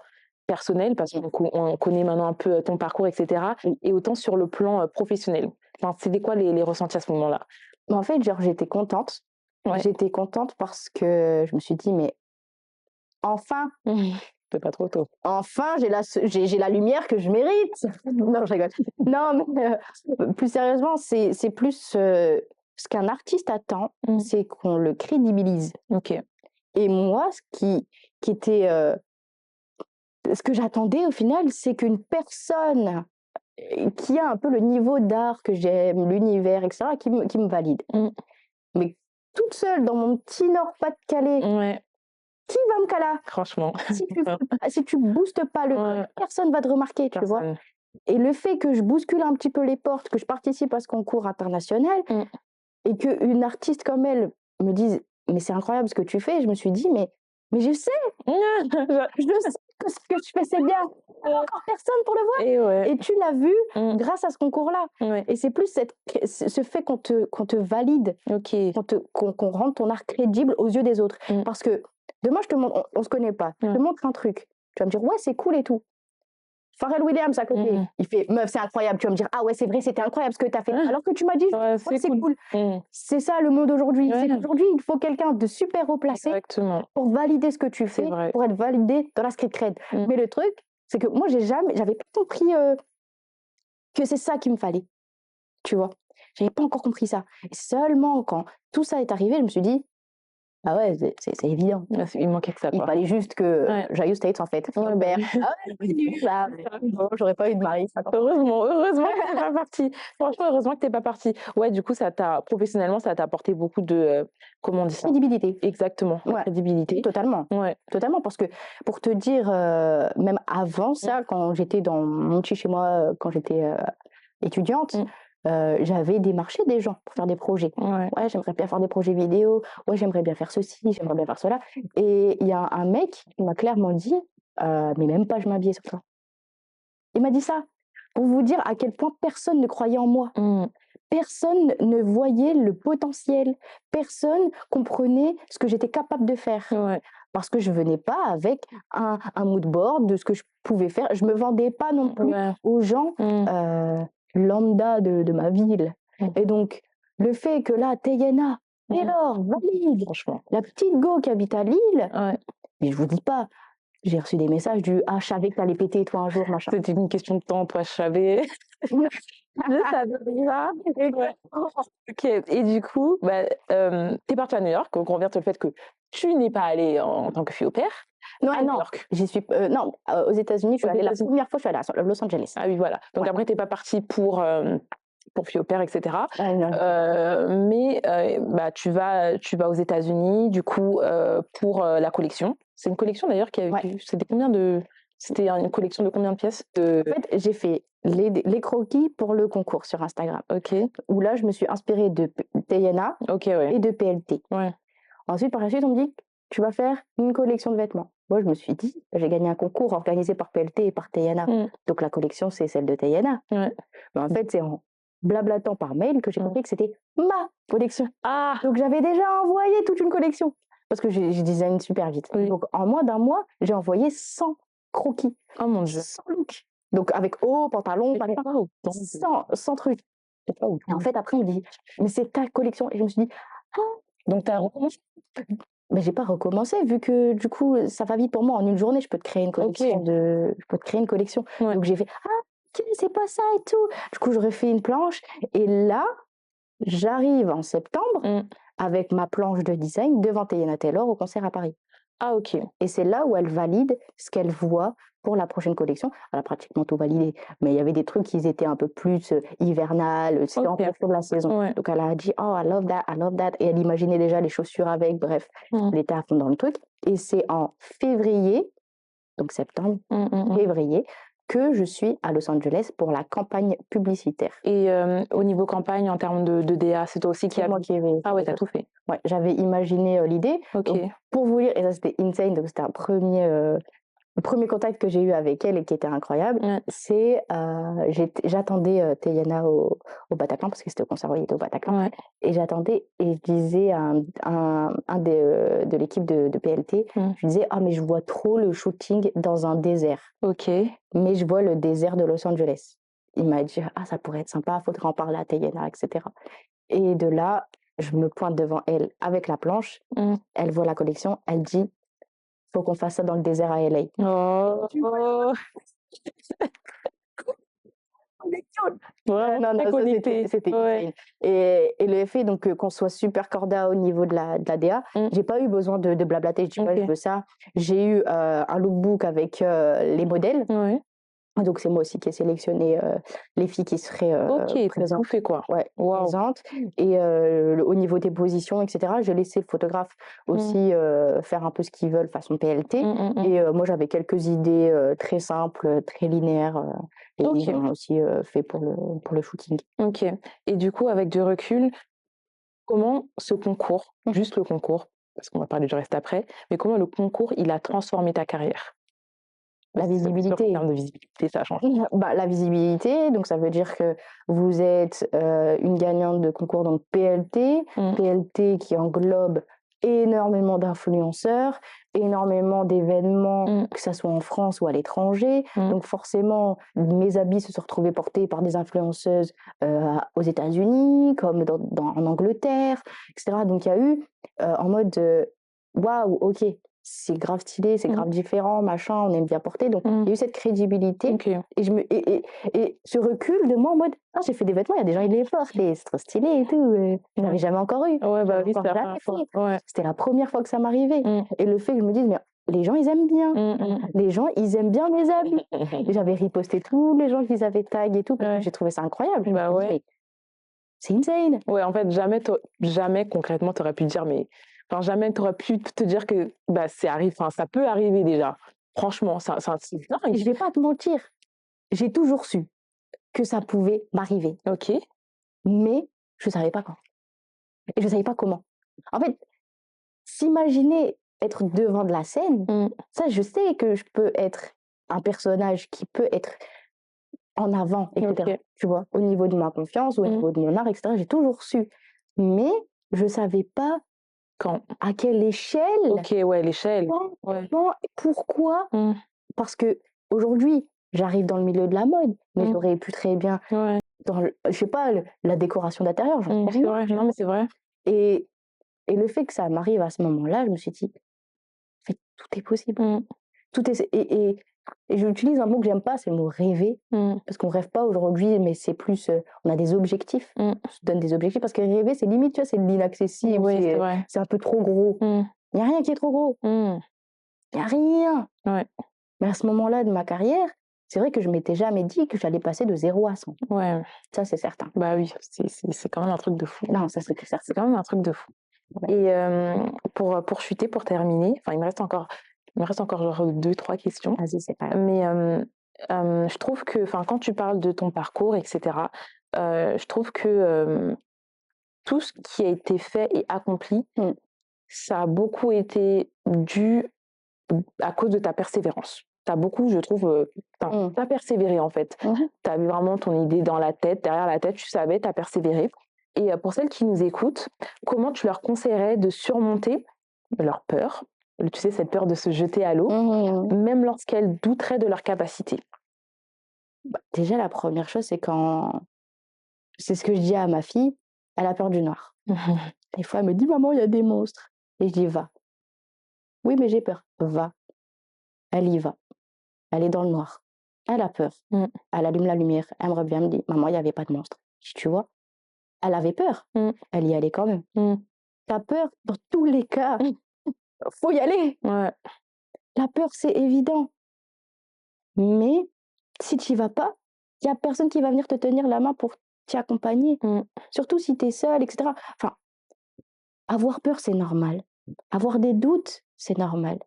personnel, parce qu'on connaît maintenant un peu ton parcours, etc., et autant sur le plan professionnel. C'était quoi les ressentis à ce moment-là? En fait, genre, j'étais contente. J'étais contente parce que je me suis dit, mais enfin, c'est pas trop tôt. Enfin, j'ai la lumière que je mérite. Non, je rigole. Non, mais plus sérieusement, c'est plus ce qu'un artiste attend, c'est qu'on le crédibilise. Ok. Et moi, ce qui était... ce que j'attendais au final, c'est qu'une personne qui a un peu le niveau d'art que j'aime, l'univers, etc., qui me valide. Mais toute seule, dans mon petit Nord-Pas-de-Calais... Qui va me caler? Franchement. Si tu boostes pas personne va te remarquer, tu vois. Et le fait que je bouscule un petit peu les portes, que je participe à ce concours international, et qu'une artiste comme elle me dise mais c'est incroyable ce que tu fais. Et je me suis dit, mais je sais, je sais que ce que je fais, c'est bien. Il n'y a encore personne pour le voir. Et ouais. Et tu l'as vu grâce à ce concours-là. Ouais. Et c'est plus ce fait qu'on te valide, Ok. qu'on rende ton art crédible aux yeux des autres. Parce que demain, je te montre, on ne se connaît pas, je te montre un truc. Tu vas me dire, ouais, c'est cool et tout. Pharrell Williams à côté, il fait meuf, c'est incroyable. Tu vas me dire, ah ouais, c'est vrai, c'était incroyable ce que tu as fait. Alors que tu m'as dit, Ouais, ouais, c'est cool. cool. C'est ça le monde d'aujourd'hui. Ouais. C'est qu'aujourd'hui, il faut quelqu'un de super haut placé Exactement. pour valider ce que tu C'est fais, vrai. pour être validé dans la street cred. Mais le truc, c'est que moi, j'avais pas compris que c'est ça qu'il me fallait. Tu vois, j'avais pas encore compris ça. Et seulement quand tout ça est arrivé, je me suis dit, ah ouais, c'est évident. Il manquait que ça, Il quoi. fallait juste que j'aille aux States, en fait. Ouais, Père. Ah ouais, bon, j'aurais pas eu de mari. Heureusement que t'es pas partie. Franchement, heureusement que t'es pas partie. Ouais, du coup, professionnellement, ça t'a apporté beaucoup de, comment on dit ça? Crédibilité. Exactement, Ouais. crédibilité. Totalement. Ouais. Totalement, parce que pour te dire, même avant ça, quand j'étais dans mon petit chez moi, quand j'étais étudiante, j'avais démarché des gens pour faire des projets. Ouais, j'aimerais bien faire des projets vidéo. Ouais, j'aimerais bien faire ceci, j'aimerais bien faire cela. Et il y a un mec qui m'a clairement dit, mais même pas je m'habillais sur ça. Il m'a dit ça pour vous dire à quel point personne ne croyait en moi. Personne ne voyait le potentiel. Personne comprenait ce que j'étais capable de faire. Ouais. Parce que je venais pas avec un mood board de ce que je pouvais faire. Je me vendais pas non plus aux gens lambda de ma ville. Et donc, le fait que là, Tayana, Taylor, valide, franchement, la petite go qui habite à Lille, mais je vous dis pas, j'ai reçu des messages du « Ah, je savais que t'allais péter, toi, un jour, machin. » C'était une question de temps, toi, je savais. Je savais ça. Ok, et du coup, t'es partie à New York, donc on revient sur le fait que tu n'es pas allée en tant que fille au pair. Non, à New York. J'y suis. Non, aux États-Unis, je suis allée la première fois, je suis allée à Los Angeles. Ah oui, voilà. Donc après, t'es pas partie pour fille au pair, etc. Mais tu vas aux États-Unis, du coup, pour la collection. C'est une collection d'ailleurs qui avait. C'était une collection de combien de pièces En fait, j'ai fait les croquis pour le concours sur Instagram. Ok. Où là, je me suis inspirée de Tayana et de PLT. Ensuite, par la suite, on me dit tu vas faire une collection de vêtements. Moi, je me suis dit, j'ai gagné un concours organisé par PLT et par Tayana. Donc la collection, c'est celle de Tayana. Mais en fait, c'est en blablatant par mail que j'ai compris que c'était ma collection. Donc j'avais déjà envoyé toute une collection. Parce que je design super vite. Donc en moins d'un mois, j'ai envoyé 100 croquis. Oh mon Dieu. 100 looks. Donc avec haut, pantalon, 100 trucs. Et en fait, après, on me dit, mais c'est ta collection. Et je me suis dit, donc tu as recommencé? Mais j'ai pas recommencé, vu que du coup, ça va vite pour moi. En une journée, je peux te créer une collection. Je peux te créer une collection. Donc j'ai fait, ok, c'est pas ça et tout. Du coup, j'aurais fait une planche. Et là, j'arrive en septembre avec ma planche de design devant Tayana Taylor au concert à Paris. Ah, ok. Et c'est là où elle valide ce qu'elle voit pour la prochaine collection. Elle a pratiquement tout validé, mais il y avait des trucs qui étaient un peu plus hivernales, c'était en fonction de la saison. Donc elle a dit « Oh, I love that ». Et elle imaginait déjà les chaussures avec, bref, elle était à fond dans le truc. Et c'est en février, donc septembre, février, que je suis à Los Angeles pour la campagne publicitaire. Et au niveau campagne, en termes de DA, c'est toi aussi qui as... moi qui avais... Ah ouais, t'as tout fait. Ouais, j'avais imaginé l'idée. Donc, pour vous dire, et ça c'était insane, donc c'était le premier contact que j'ai eu avec elle et qui était incroyable, c'est j'attendais Tayana au Bataclan, parce que c'était au conservatoire au Bataclan, et j'attendais et je disais à un de l'équipe de PLT, je disais « Ah, mais je vois trop le shooting dans un désert. Mais je vois le désert de Los Angeles. » Il m'a dit « Ah, ça pourrait être sympa, faudrait en parler à Tayana, etc. » Et de là, je me pointe devant elle avec la planche, elle voit la collection, elle dit faut qu'on fasse ça dans le désert à LA. C'était insane. Et le fait donc qu'on soit super corda au niveau de la DA, j'ai pas eu besoin de blablater, je dis pas je veux ça. J'ai eu un lookbook avec les modèles. Donc c'est moi aussi qui ai sélectionné les filles qui seraient présentes. Fait quoi. Présentes. Et au niveau des positions, etc., j'ai laissé le photographe aussi faire un peu ce qu'ils veulent façon PLT. Et moi j'avais quelques idées très simples, très linéaires. Et ils ont aussi fait pour le shooting. Ok. Et du coup, avec du recul, comment ce concours, juste le concours, parce qu'on va parler du reste après, mais comment le concours, il a transformé ta carrière? La Surtout en visibilité. termes de visibilité, ça a changé. La visibilité, donc ça veut dire que vous êtes une gagnante de concours donc PLT, PLT qui englobe énormément d'influenceurs, énormément d'événements, que ça soit en France ou à l'étranger. Donc forcément, mes habits se sont retrouvés portés par des influenceuses aux États-Unis, comme en Angleterre, etc. Donc il y a eu en mode waouh, ok, c'est grave stylé, c'est grave différent, machin, on aime bien porter. Donc, il y a eu cette crédibilité. OK. Et ce recul de moi en mode, ah, j'ai fait des vêtements, il y a des gens, ils les portent, et c'est trop stylé et tout. Je n'avais jamais encore eu. Ouais, bah oui, Encore c'est la jamais première fois. fait. Ouais. C'était la première fois que ça m'arrivait. Et le fait que je me dise, mais les gens, ils aiment bien. Les gens, ils aiment bien mes habits. Et j'avais riposté tous les gens qui avaient tag et tout, parce que j'ai trouvé ça incroyable. Bah ouais. Mais c'est insane. Ouais, en fait, jamais concrètement, tu aurais pu dire, mais... Enfin, jamais tu aurais pu te dire que bah, ça peut arriver déjà. Franchement, c'est dingue. Je vais pas te mentir, j'ai toujours su que ça pouvait m'arriver. OK. Mais je savais pas quand. Et je savais pas comment. En fait, s'imaginer être devant de la scène, ça, je sais que je peux être un personnage qui peut être en avant, etc. OK. Tu vois, au niveau de ma confiance, au niveau de mon art, etc. J'ai toujours su. Mais je savais pas Quand? à quelle échelle, OK, ouais, l'échelle. Ouais. pourquoi. Parce que aujourd'hui, j'arrive dans le milieu de la mode, mais j'aurais pu très bien Ouais. dans je sais pas, la décoration d'intérieur, j'en sais C'est rien. vrai. Non, mais c'est vrai. Et le fait que ça m'arrive à ce moment-là, je me suis dit: «En fait, tout est possible». Tout est et j'utilise un mot que j'aime pas, c'est le mot rêver, parce qu'on rêve pas aujourd'hui, mais c'est plus, on a des objectifs. On se donne des objectifs parce que rêver, c'est limite, tu vois, c'est de l'inaccessible, Oui, c'est vrai. c'est un peu trop gros. Il y a rien qui est trop gros. Il y a rien. Ouais. Mais à ce moment-là de ma carrière, c'est vrai que je m'étais jamais dit que j'allais passer de 0 à 100. Ouais. Ça, c'est certain. Bah oui, c'est quand même un truc de fou. Non, ça, c'est certain. C'est quand même un truc de fou. Ouais. Et pour chuter, pour terminer, enfin, il me reste encore genre 2-3 questions. Vas-y, c'est pas grave. Mais je trouve que, enfin, quand tu parles de ton parcours, etc., je trouve que tout ce qui a été fait et accompli, ça a beaucoup été dû à cause de ta persévérance. Tu as beaucoup, je trouve, t'as persévéré en fait. Tu avais vraiment ton idée dans la tête, derrière la tête, tu savais, tu as persévéré. Et pour celles qui nous écoutent, comment tu leur conseillerais de surmonter leur peur, tu sais, cette peur de se jeter à l'eau, même lorsqu'elles douteraient de leur capacité? Bah, déjà, la première chose, c'est c'est ce que je dis à ma fille, elle a peur du noir. Des fois, elle me dit: «Maman, il y a des monstres». Et je dis: «Va». «Oui, mais j'ai peur». «Va». Elle y va. Elle est dans le noir. Elle a peur. Elle allume la lumière. Elle me revient, elle me dit: «Maman, il y avait pas de monstre». Je dis: «Tu vois?» Elle avait peur. Elle y allait quand même. Tu peur, dans tous les cas, faut y aller. Ouais. La peur, c'est évident. Mais si tu y vas pas, il y a personne qui va venir te tenir la main pour t'y accompagner. Surtout si tu es seule, etc. Enfin, avoir peur, c'est normal. Avoir des doutes, c'est normal.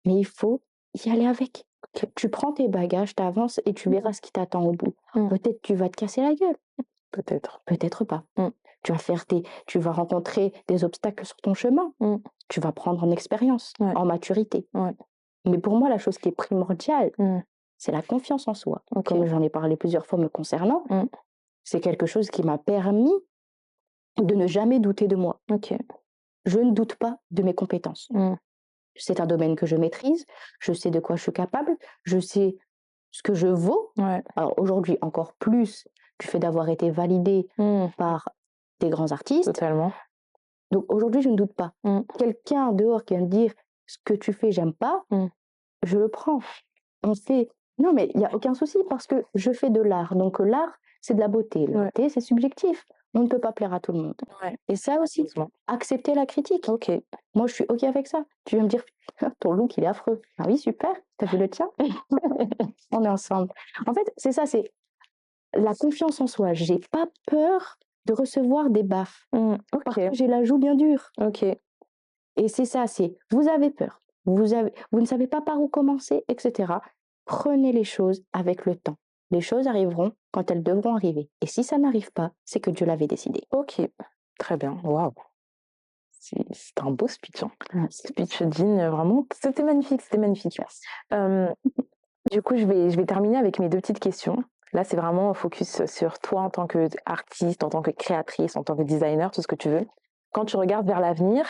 Mais il faut y aller avec. Tu prends tes bagages, tu avances et tu verras ce qui t'attend au bout. Peut-être tu vas te casser la gueule. Peut-être. Peut-être pas. Tu vas rencontrer des obstacles sur ton chemin. Tu vas prendre en expérience, en maturité. Mais pour moi, la chose qui est primordiale, c'est la confiance en soi. Comme j'en ai parlé plusieurs fois me concernant, c'est quelque chose qui m'a permis de ne jamais douter de moi. Je ne doute pas de mes compétences. C'est un domaine que je maîtrise, je sais de quoi je suis capable, je sais ce que je vaux. Alors aujourd'hui, encore plus du fait d'avoir été validée par des grands artistes. Totalement. Donc aujourd'hui, je ne doute pas. Quelqu'un dehors qui vient me dire ce que tu fais, j'aime pas, je le prends. On sait. Non, mais il n'y a aucun souci parce que je fais de l'art. Donc l'art, c'est de la beauté. La beauté, c'est subjectif. On ne peut pas plaire à tout le monde. Et ça aussi, accepter la critique. Moi, je suis OK avec ça. Tu viens me dire, ton look, il est affreux. Ah oui, super. T'as vu le tien? On est ensemble. En fait, c'est ça, c'est la confiance en soi. J'ai pas peur de recevoir des baffes. Parce que j'ai la joue bien dure. Et c'est ça, c'est vous avez peur. Vous ne savez pas par où commencer, etc. Prenez les choses avec le temps. Les choses arriveront quand elles devront arriver. Et si ça n'arrive pas, c'est que Dieu l'avait décidé. Très bien. Waouh. C'était un beau speech, hein. Merci. Speech digne, vraiment. C'était magnifique, c'était magnifique. Merci. Du coup, je vais terminer avec mes 2 petites questions. Là, c'est vraiment focus sur toi en tant qu'artiste, en tant que créatrice, en tant que designer, tout ce que tu veux. Quand tu regardes vers l'avenir,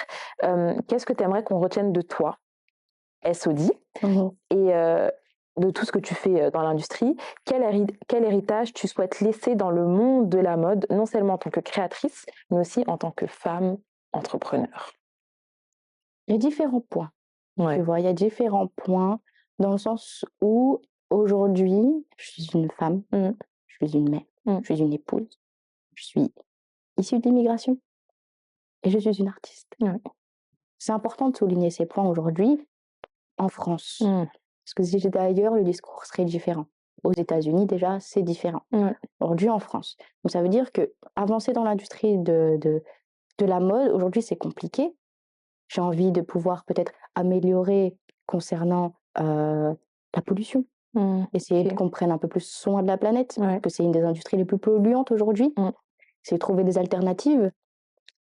qu'est-ce que tu aimerais qu'on retienne de toi, SOD, et de tout ce que tu fais dans l'industrie? Quel héritage tu souhaites laisser dans le monde de la mode, non seulement en tant que créatrice, mais aussi en tant que femme entrepreneur? Il y a différents points, tu Ouais. vois? Il y a différents points dans le sens où aujourd'hui, je suis une femme, je suis une mère, je suis une épouse, je suis issue de l'immigration et je suis une artiste. Ouais. C'est important de souligner ces points aujourd'hui en France. Parce que si j'étais ailleurs, le discours serait différent. Aux États-Unis, déjà, c'est différent. Aujourd'hui, en France. Donc, ça veut dire que avancer dans l'industrie de la mode, aujourd'hui, c'est compliqué. J'ai envie de pouvoir peut-être améliorer concernant la pollution. Essayer qu'on prenne un peu plus soin de la planète, parce que c'est une des industries les plus polluantes aujourd'hui. C'est trouver des alternatives.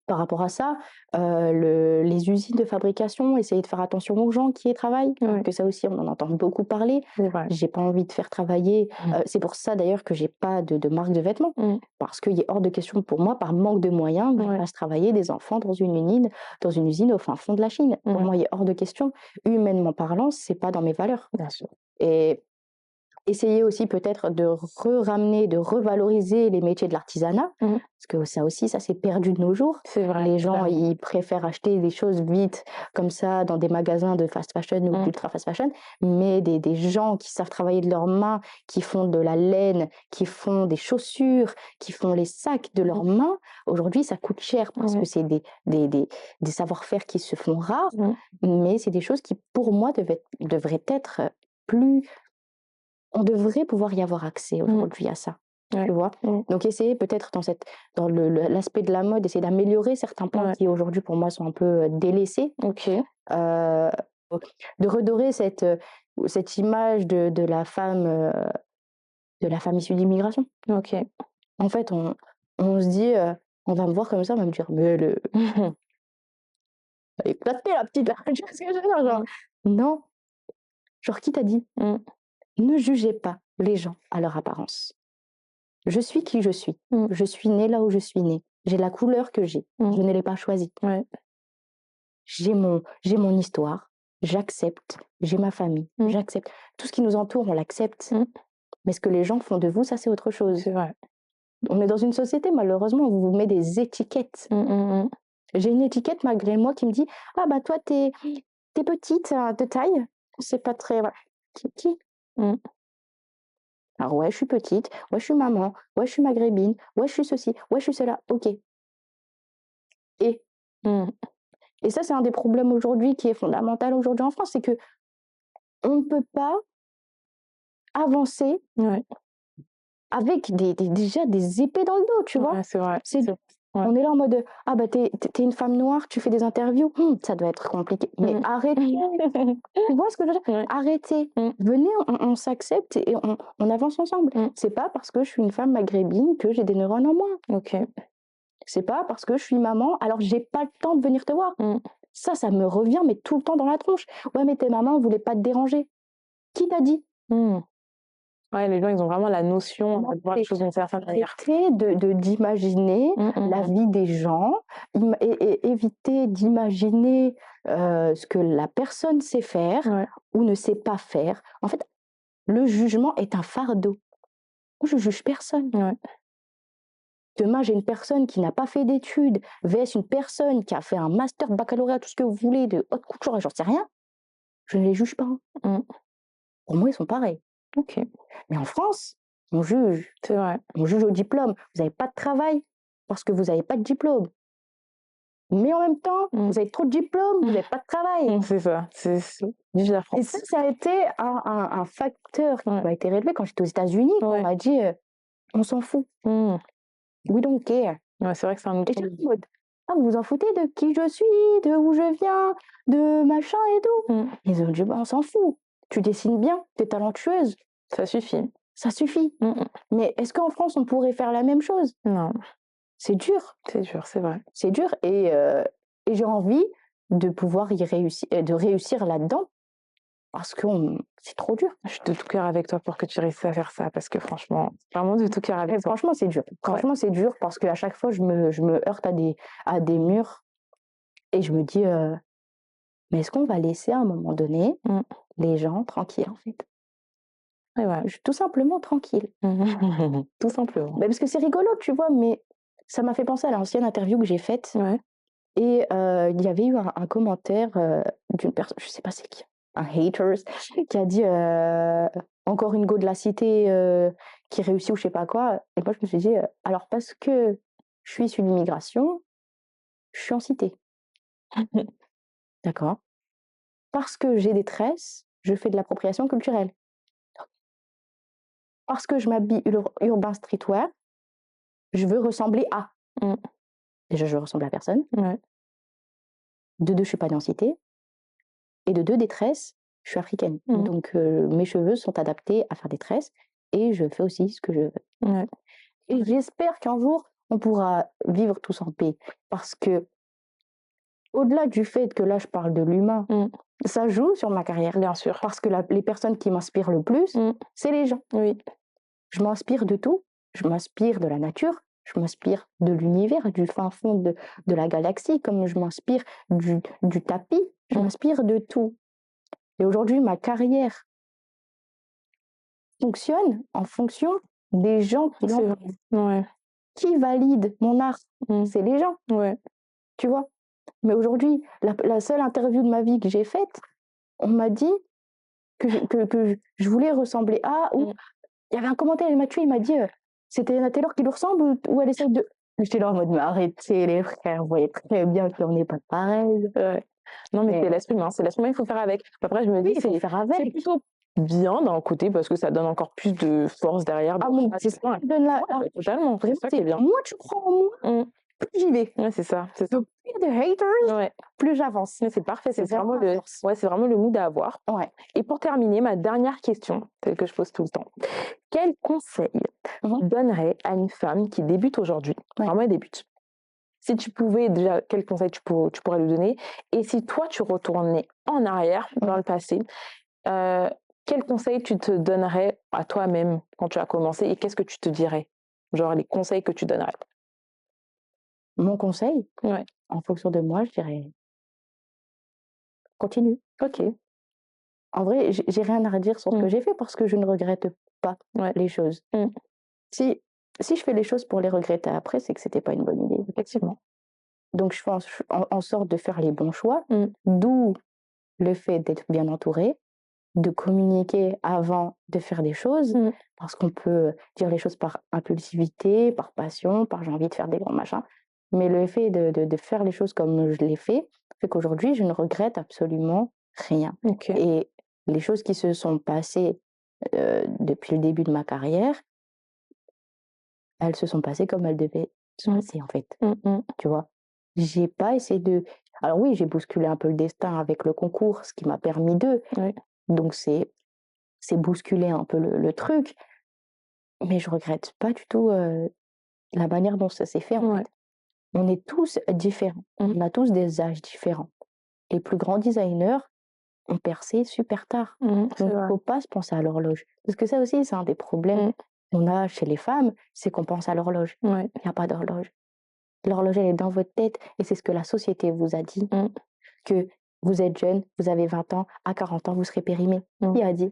Par rapport à ça, les usines de fabrication, essayer de faire attention aux gens qui y travaillent, que ça aussi, on en entend beaucoup parler. J'ai pas envie de faire travailler. C'est pour ça d'ailleurs que j'ai pas de marque de vêtements, parce qu'il est hors de question pour moi, par manque de moyens, que je fasse travailler des enfants dans une usine au fin fond de la Chine. Pour moi, il est hors de question. Humainement parlant, c'est pas dans mes valeurs. Bien sûr. Et essayer aussi peut-être de ramener, de revaloriser les métiers de l'artisanat, parce que ça aussi, ça s'est perdu de nos jours. C'est vrai. Les gens, ils préfèrent acheter des choses vite, comme ça, dans des magasins de fast fashion ou d'ultra fast fashion, mais des gens qui savent travailler de leurs mains, qui font de la laine, qui font des chaussures, qui font les sacs de leurs mains, aujourd'hui, ça coûte cher, parce que c'est des savoir-faire qui se font rares, mais c'est des choses qui, pour moi, devraient être plus... On devrait pouvoir y avoir accès aujourd'hui à ça, tu vois? Donc essayer peut-être dans l'aspect de la mode, essayer d'améliorer certains points qui aujourd'hui pour moi sont un peu délaissés. De redorer cette image de la femme issue d'immigration. En fait, on se dit, on va me voir comme ça, on va me dire: «Mais elle est éclatée la petite là!» Tu vois ce que je veux dire? Genre, non, genre qui t'a dit? Ne jugez pas les gens à leur apparence. Je suis qui je suis. Je suis née là où je suis née. J'ai la couleur que j'ai. Je ne l'ai pas choisie. J'ai mon histoire. J'accepte. J'ai ma famille. J'accepte. Tout ce qui nous entoure, on l'accepte. Mais ce que les gens font de vous, ça, c'est autre chose. C'est vrai. On est dans une société, malheureusement, où on vous met des étiquettes. J'ai une étiquette malgré moi qui me dit: «Ah bah toi, t'es petite de taille. C'est pas très...» Qui? Alors ouais, je suis petite, ouais, je suis maman, ouais, je suis maghrébine, ouais, je suis ceci, ouais, je suis cela, OK. Et et ça, c'est un des problèmes aujourd'hui qui est fondamental aujourd'hui en France, c'est que on ne peut pas avancer avec déjà des épées dans le dos, tu vois? C'est vrai. On est là en mode: «Ah bah t'es une femme noire, tu fais des interviews, ça doit être compliqué». Mais arrêtez! Tu vois ce que je veux dire? Arrêtez! Venez, on s'accepte et on avance ensemble. C'est pas parce que je suis une femme maghrébine que j'ai des neurones en moins. C'est pas parce que je suis maman, alors j'ai pas le temps de venir te voir. Ça me revient, mais tout le temps dans la tronche. «Ouais, mais t'es maman, on voulait pas te déranger». Qui t'a dit? Ouais, les gens, ils ont vraiment la notion de voir les choses d'une certaine manière. Arrêtez d'imaginer la vie des gens, et éviter d'imaginer ce que la personne sait faire ou ne sait pas faire. En fait, le jugement est un fardeau. Moi, je juge personne. Demain, j'ai une personne qui n'a pas fait d'études, vs une personne qui a fait un master, baccalauréat, tout ce que vous voulez, de haute couture, et j'en sais rien. Je ne les juge pas. Pour moi, ils sont pareils. Mais en France, on juge. C'est vrai. On juge au diplôme. Vous n'avez pas de travail parce que vous n'avez pas de diplôme. Mais en même temps, vous avez trop de diplômes, vous n'avez pas de travail. C'est ça. C'est vive la France. Et ça a été un facteur qui m'a été relevé quand j'étais aux États-Unis. On m'a dit, on s'en fout. We don't care. C'est vrai que c'est un autre. Et j'étais en mode, ah, vous vous en foutez de qui je suis, de où je viens, de machin et tout. Ils ont dit, bah, on s'en fout. Tu dessines bien, tu es talentueuse. Ça suffit. Ça suffit. Mais est-ce qu'en France, on pourrait faire la même chose? Non. C'est dur. C'est dur, c'est vrai. C'est dur. Et Et j'ai envie de pouvoir de réussir là-dedans parce que c'est trop dur. Je suis de tout cœur avec toi pour que tu réussisses à faire ça parce que franchement, vraiment de tout cœur avec toi. Franchement, c'est dur. Franchement, c'est dur parce qu'à chaque fois, je me heurte à des murs et je me dis, mais est-ce qu'on va laisser à un moment donné les gens tranquilles, en fait? Et voilà. Tout simplement tranquille. Tout simplement. Parce que c'est rigolo, tu vois, mais ça m'a fait penser à l'ancienne interview que j'ai faite. Ouais. Et il y avait eu un commentaire d'une personne, je sais pas c'est qui, un haters, qui a dit encore une go de la cité qui réussit ou je sais pas quoi. Et moi je me suis dit, alors parce que je suis issu de l'immigration, je suis en cité. D'accord. Parce que j'ai des tresses, je fais de l'appropriation culturelle. Parce que je m'habille urbain streetwear, je veux ressembler à. Déjà, je ressemble à personne. Ouais. De deux, je suis pas dans cité. Et de deux, des tresses, je suis africaine. Donc, mes cheveux sont adaptés à faire des tresses et je fais aussi ce que je veux. Ouais. Et j'espère qu'un jour, on pourra vivre tous en paix. Parce que, au-delà du fait que là, je parle de l'humain, ça joue sur ma carrière. Bien sûr. Parce que les personnes qui m'inspirent le plus, c'est les gens. Oui. Je m'inspire de tout. Je m'inspire de la nature. Je m'inspire de l'univers, du fin fond de la galaxie, comme je m'inspire du tapis. Je m'inspire de tout. Et aujourd'hui, ma carrière fonctionne en fonction des gens qui Qui valide mon art, c'est les gens. Ouais. Tu vois? Mais aujourd'hui, la seule interview de ma vie que j'ai faite, on m'a dit que je voulais ressembler à ou il y avait un commentaire, Mathieu, il m'a dit c'était Anna Taylor qui lui ressemble ou elle essaye de. J'étais là en mode mais arrêtez les frères, vous voyez très bien qu'on n'est pas pareil. Ouais. Non mais c'est l'esprit humain, il faut faire avec. Après je me dis c'est faire avec. C'est plutôt bien d'un côté parce que ça donne encore plus de force derrière. Ah bon, c'est ça qui donne totalement, c'est ça qui est bien. Moi tu crois en moi, plus j'y vais. Ouais, c'est ça. Donc plus de haters, plus j'avance. C'est parfait, c'est vraiment le mood à avoir. Ouais. Et pour terminer, ma dernière question, celle que je pose tout le temps. Quel conseil donnerais à une femme qui débute aujourd'hui, vraiment elle débute? Si tu pouvais déjà, quel conseil tu pourrais lui donner? Et si toi tu retournais en arrière dans le passé, quel conseil tu te donnerais à toi-même quand tu as commencé et qu'est-ce que tu te dirais? Genre les conseils que tu donnerais. Mon conseil? Ouais. En fonction de moi, je dirais continue. OK. En vrai, j'ai rien à redire sur ce que j'ai fait parce que je ne regrette pas les choses. Si je fais les choses pour les regretter après, c'est que c'était pas une bonne idée. Effectivement. Donc je fais en sorte de faire les bons choix, d'où le fait d'être bien entourée, de communiquer avant de faire des choses, parce qu'on peut dire les choses par impulsivité, par passion, par j'ai envie de faire des grands machins. Mais le fait de faire les choses comme je l'ai fait qu'aujourd'hui, je ne regrette absolument rien. OK. Et les choses qui se sont passées depuis le début de ma carrière, elles se sont passées comme elles devaient se passer, en fait. Tu vois? J'ai pas essayé de. Alors oui, j'ai bousculé un peu le destin avec le concours, ce qui m'a permis de. Donc c'est bousculer un peu le truc. Mais je regrette pas du tout la manière dont ça s'est fait, en fait. On est tous différents. On a tous des âges différents. Les plus grands designers ont percé super tard. Donc il ne faut pas se penser à l'horloge. Parce que ça aussi, c'est un des problèmes qu'on a chez les femmes, c'est qu'on pense à l'horloge. Il n'y a pas d'horloge. L'horloge, elle est dans votre tête et c'est ce que la société vous a dit. Que vous êtes jeune, vous avez 20 ans, à 40 ans, vous serez périmé. Qui a dit?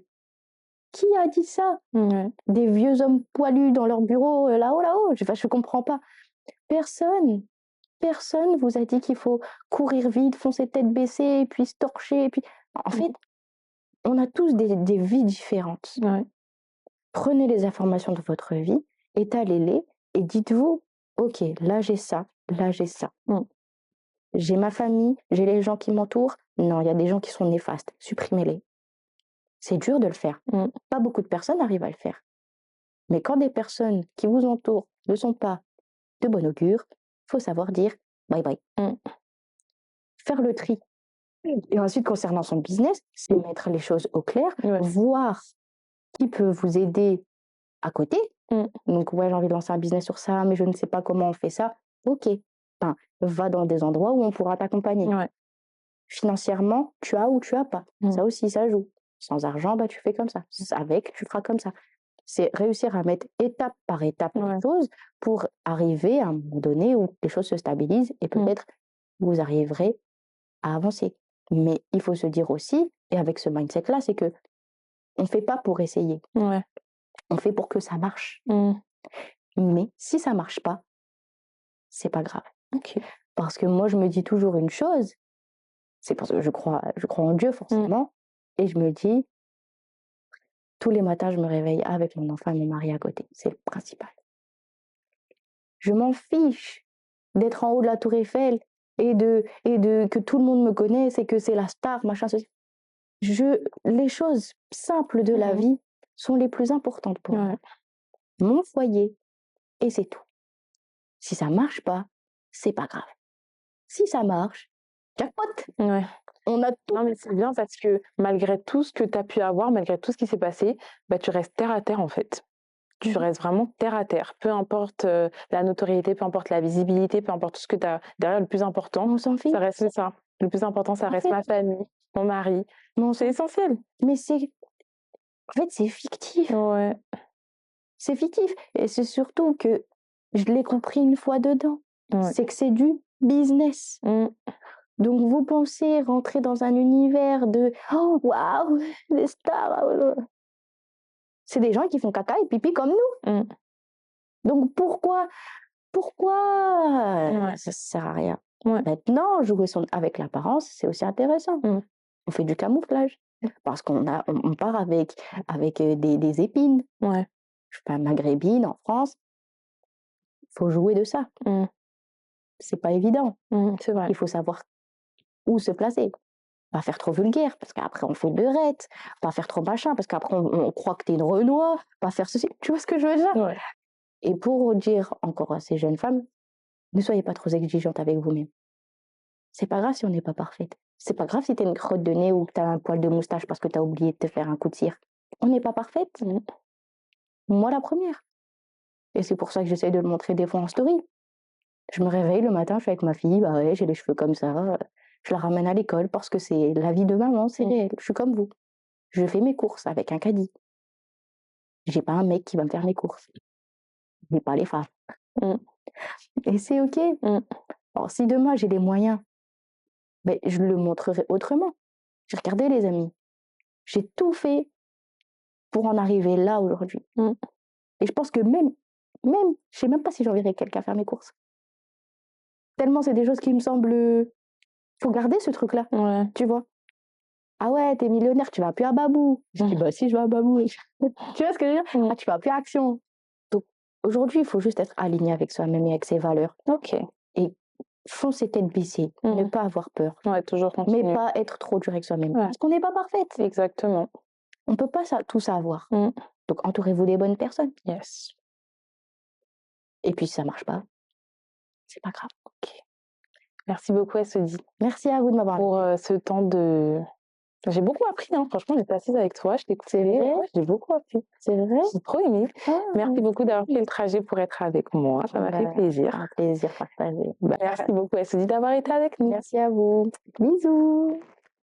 Qui a dit ça? Des vieux hommes poilus dans leur bureau, là-haut. Je comprends pas. Personne vous a dit qu'il faut courir vite, foncer tête baissée, puis se torcher. Puis. En fait, on a tous des vies différentes. Prenez les informations de votre vie, étalez-les et dites-vous, OK, là j'ai ça, là j'ai ça. J'ai ma famille, j'ai les gens qui m'entourent. Non, il y a des gens qui sont néfastes. Supprimez-les. C'est dur de le faire. Pas beaucoup de personnes arrivent à le faire. Mais quand des personnes qui vous entourent ne sont pas de bon augure, il faut savoir dire bye bye. Faire le tri. Et ensuite, concernant son business, c'est mettre les choses au clair, voir qui peut vous aider à côté. Donc, j'ai envie de lancer un business sur ça, mais je ne sais pas comment on fait ça. OK. Enfin, va dans des endroits où on pourra t'accompagner. Ouais. Financièrement, tu as ou tu as pas. Ça aussi, ça joue. Sans argent, bah, tu fais comme ça. Avec, tu feras comme ça. C'est réussir à mettre étape par étape les choses pour arriver à un moment donné où les choses se stabilisent et peut-être vous arriverez à avancer. Mais il faut se dire aussi, et avec ce mindset-là, c'est que on fait pas pour essayer. Ouais. On fait pour que ça marche. Mais si ça marche pas, c'est pas grave. OK. Parce que moi, je me dis toujours une chose, c'est parce que je crois en Dieu forcément, et je me dis, tous les matins, je me réveille avec mon enfant et mon mari à côté. C'est le principal. Je m'en fiche d'être en haut de la tour Eiffel et de que tout le monde me connaisse et que c'est la star, machin, ceci. Les choses simples de la vie sont les plus importantes pour moi. Mon foyer, et c'est tout. Si ça marche pas, c'est pas grave. Si ça marche, jackpot! Ouais. On a tout. Non, mais c'est bien parce que malgré tout ce que tu as pu avoir, malgré tout ce qui s'est passé, bah, tu restes terre à terre, en fait. Tu restes vraiment terre à terre. Peu importe la notoriété, peu importe la visibilité, peu importe tout ce que tu as derrière, le plus important, On s'en fiche. ça reste ça. Le plus important, ça reste ma famille, mon mari. C'est essentiel. Mais en fait, c'est fictif. Ouais. C'est fictif. Et c'est surtout que je l'ai compris une fois dedans. C'est que c'est du business. Donc, vous pensez rentrer dans un univers de « Oh, waouh, les stars !» C'est des gens qui font caca et pipi comme nous. Donc, pourquoi ça sert à rien. Maintenant, jouer avec l'apparence, c'est aussi intéressant. On fait du camouflage. Parce on part avec des épines. Je suis pas maghrébine en France. Il faut jouer de ça. C'est pas évident. C'est vrai. Il faut savoir où se placer. Pas faire trop vulgaire, parce qu'après on fait beurette. Pas faire trop machin, parce qu'après on croit que t'es une Renoir. Pas faire ceci. Tu vois ce que je veux dire? Et pour dire encore à ces jeunes femmes, ne soyez pas trop exigeante avec vous-même. C'est pas grave si on n'est pas parfaite. C'est pas grave si t'as une crotte de nez ou que t'as un poil de moustache parce que t'as oublié de te faire un coup de cire. On n'est pas parfaite. Moi la première. Et c'est pour ça que j'essaye de le montrer des fois en story. Je me réveille le matin, je suis avec ma fille, bah ouais, j'ai les cheveux comme ça. Je la ramène à l'école parce que c'est la vie de maman, c'est réel. Je suis comme vous. Je fais mes courses avec un caddie. J'ai pas un mec qui va me faire mes courses. J'ai pas les femmes. Et c'est OK. Alors, si demain j'ai les moyens, ben, je le montrerai autrement. J'ai regardé les amis. J'ai tout fait pour en arriver là aujourd'hui. Et je pense que même, je sais même pas si j'enverrai quelqu'un faire mes courses. Tellement c'est des choses qui me semblent. Faut garder ce truc-là. Tu vois. Ah ouais, t'es millionnaire, tu vas plus à Babou. Je dis, bah si, je vais à Babou. Tu vois ce que je veux dire? Ah, tu vas plus à Action. Donc, aujourd'hui, il faut juste être aligné avec soi-même et avec ses valeurs. OK. Et foncer tête baissée, ne pas avoir peur. Toujours continuer. Mais pas être trop dur avec soi-même. Parce qu'on n'est pas parfaite. Exactement. On peut pas tout savoir. Donc, entourez-vous des bonnes personnes. Yes. Et puis, si ça marche pas, c'est pas grave. OK. Merci beaucoup, Esodie. Merci à vous de m'avoir pour ce temps de... J'ai beaucoup appris, hein. Franchement, j'étais assise avec toi, je t'écoutais. J'ai beaucoup appris. C'est vrai? J'ai trop aimé. Merci beaucoup d'avoir fait le trajet pour être avec moi. Ça m'a fait plaisir. Un plaisir partagé. Merci beaucoup, Esodie, d'avoir été avec nous. Merci à vous. Bisous.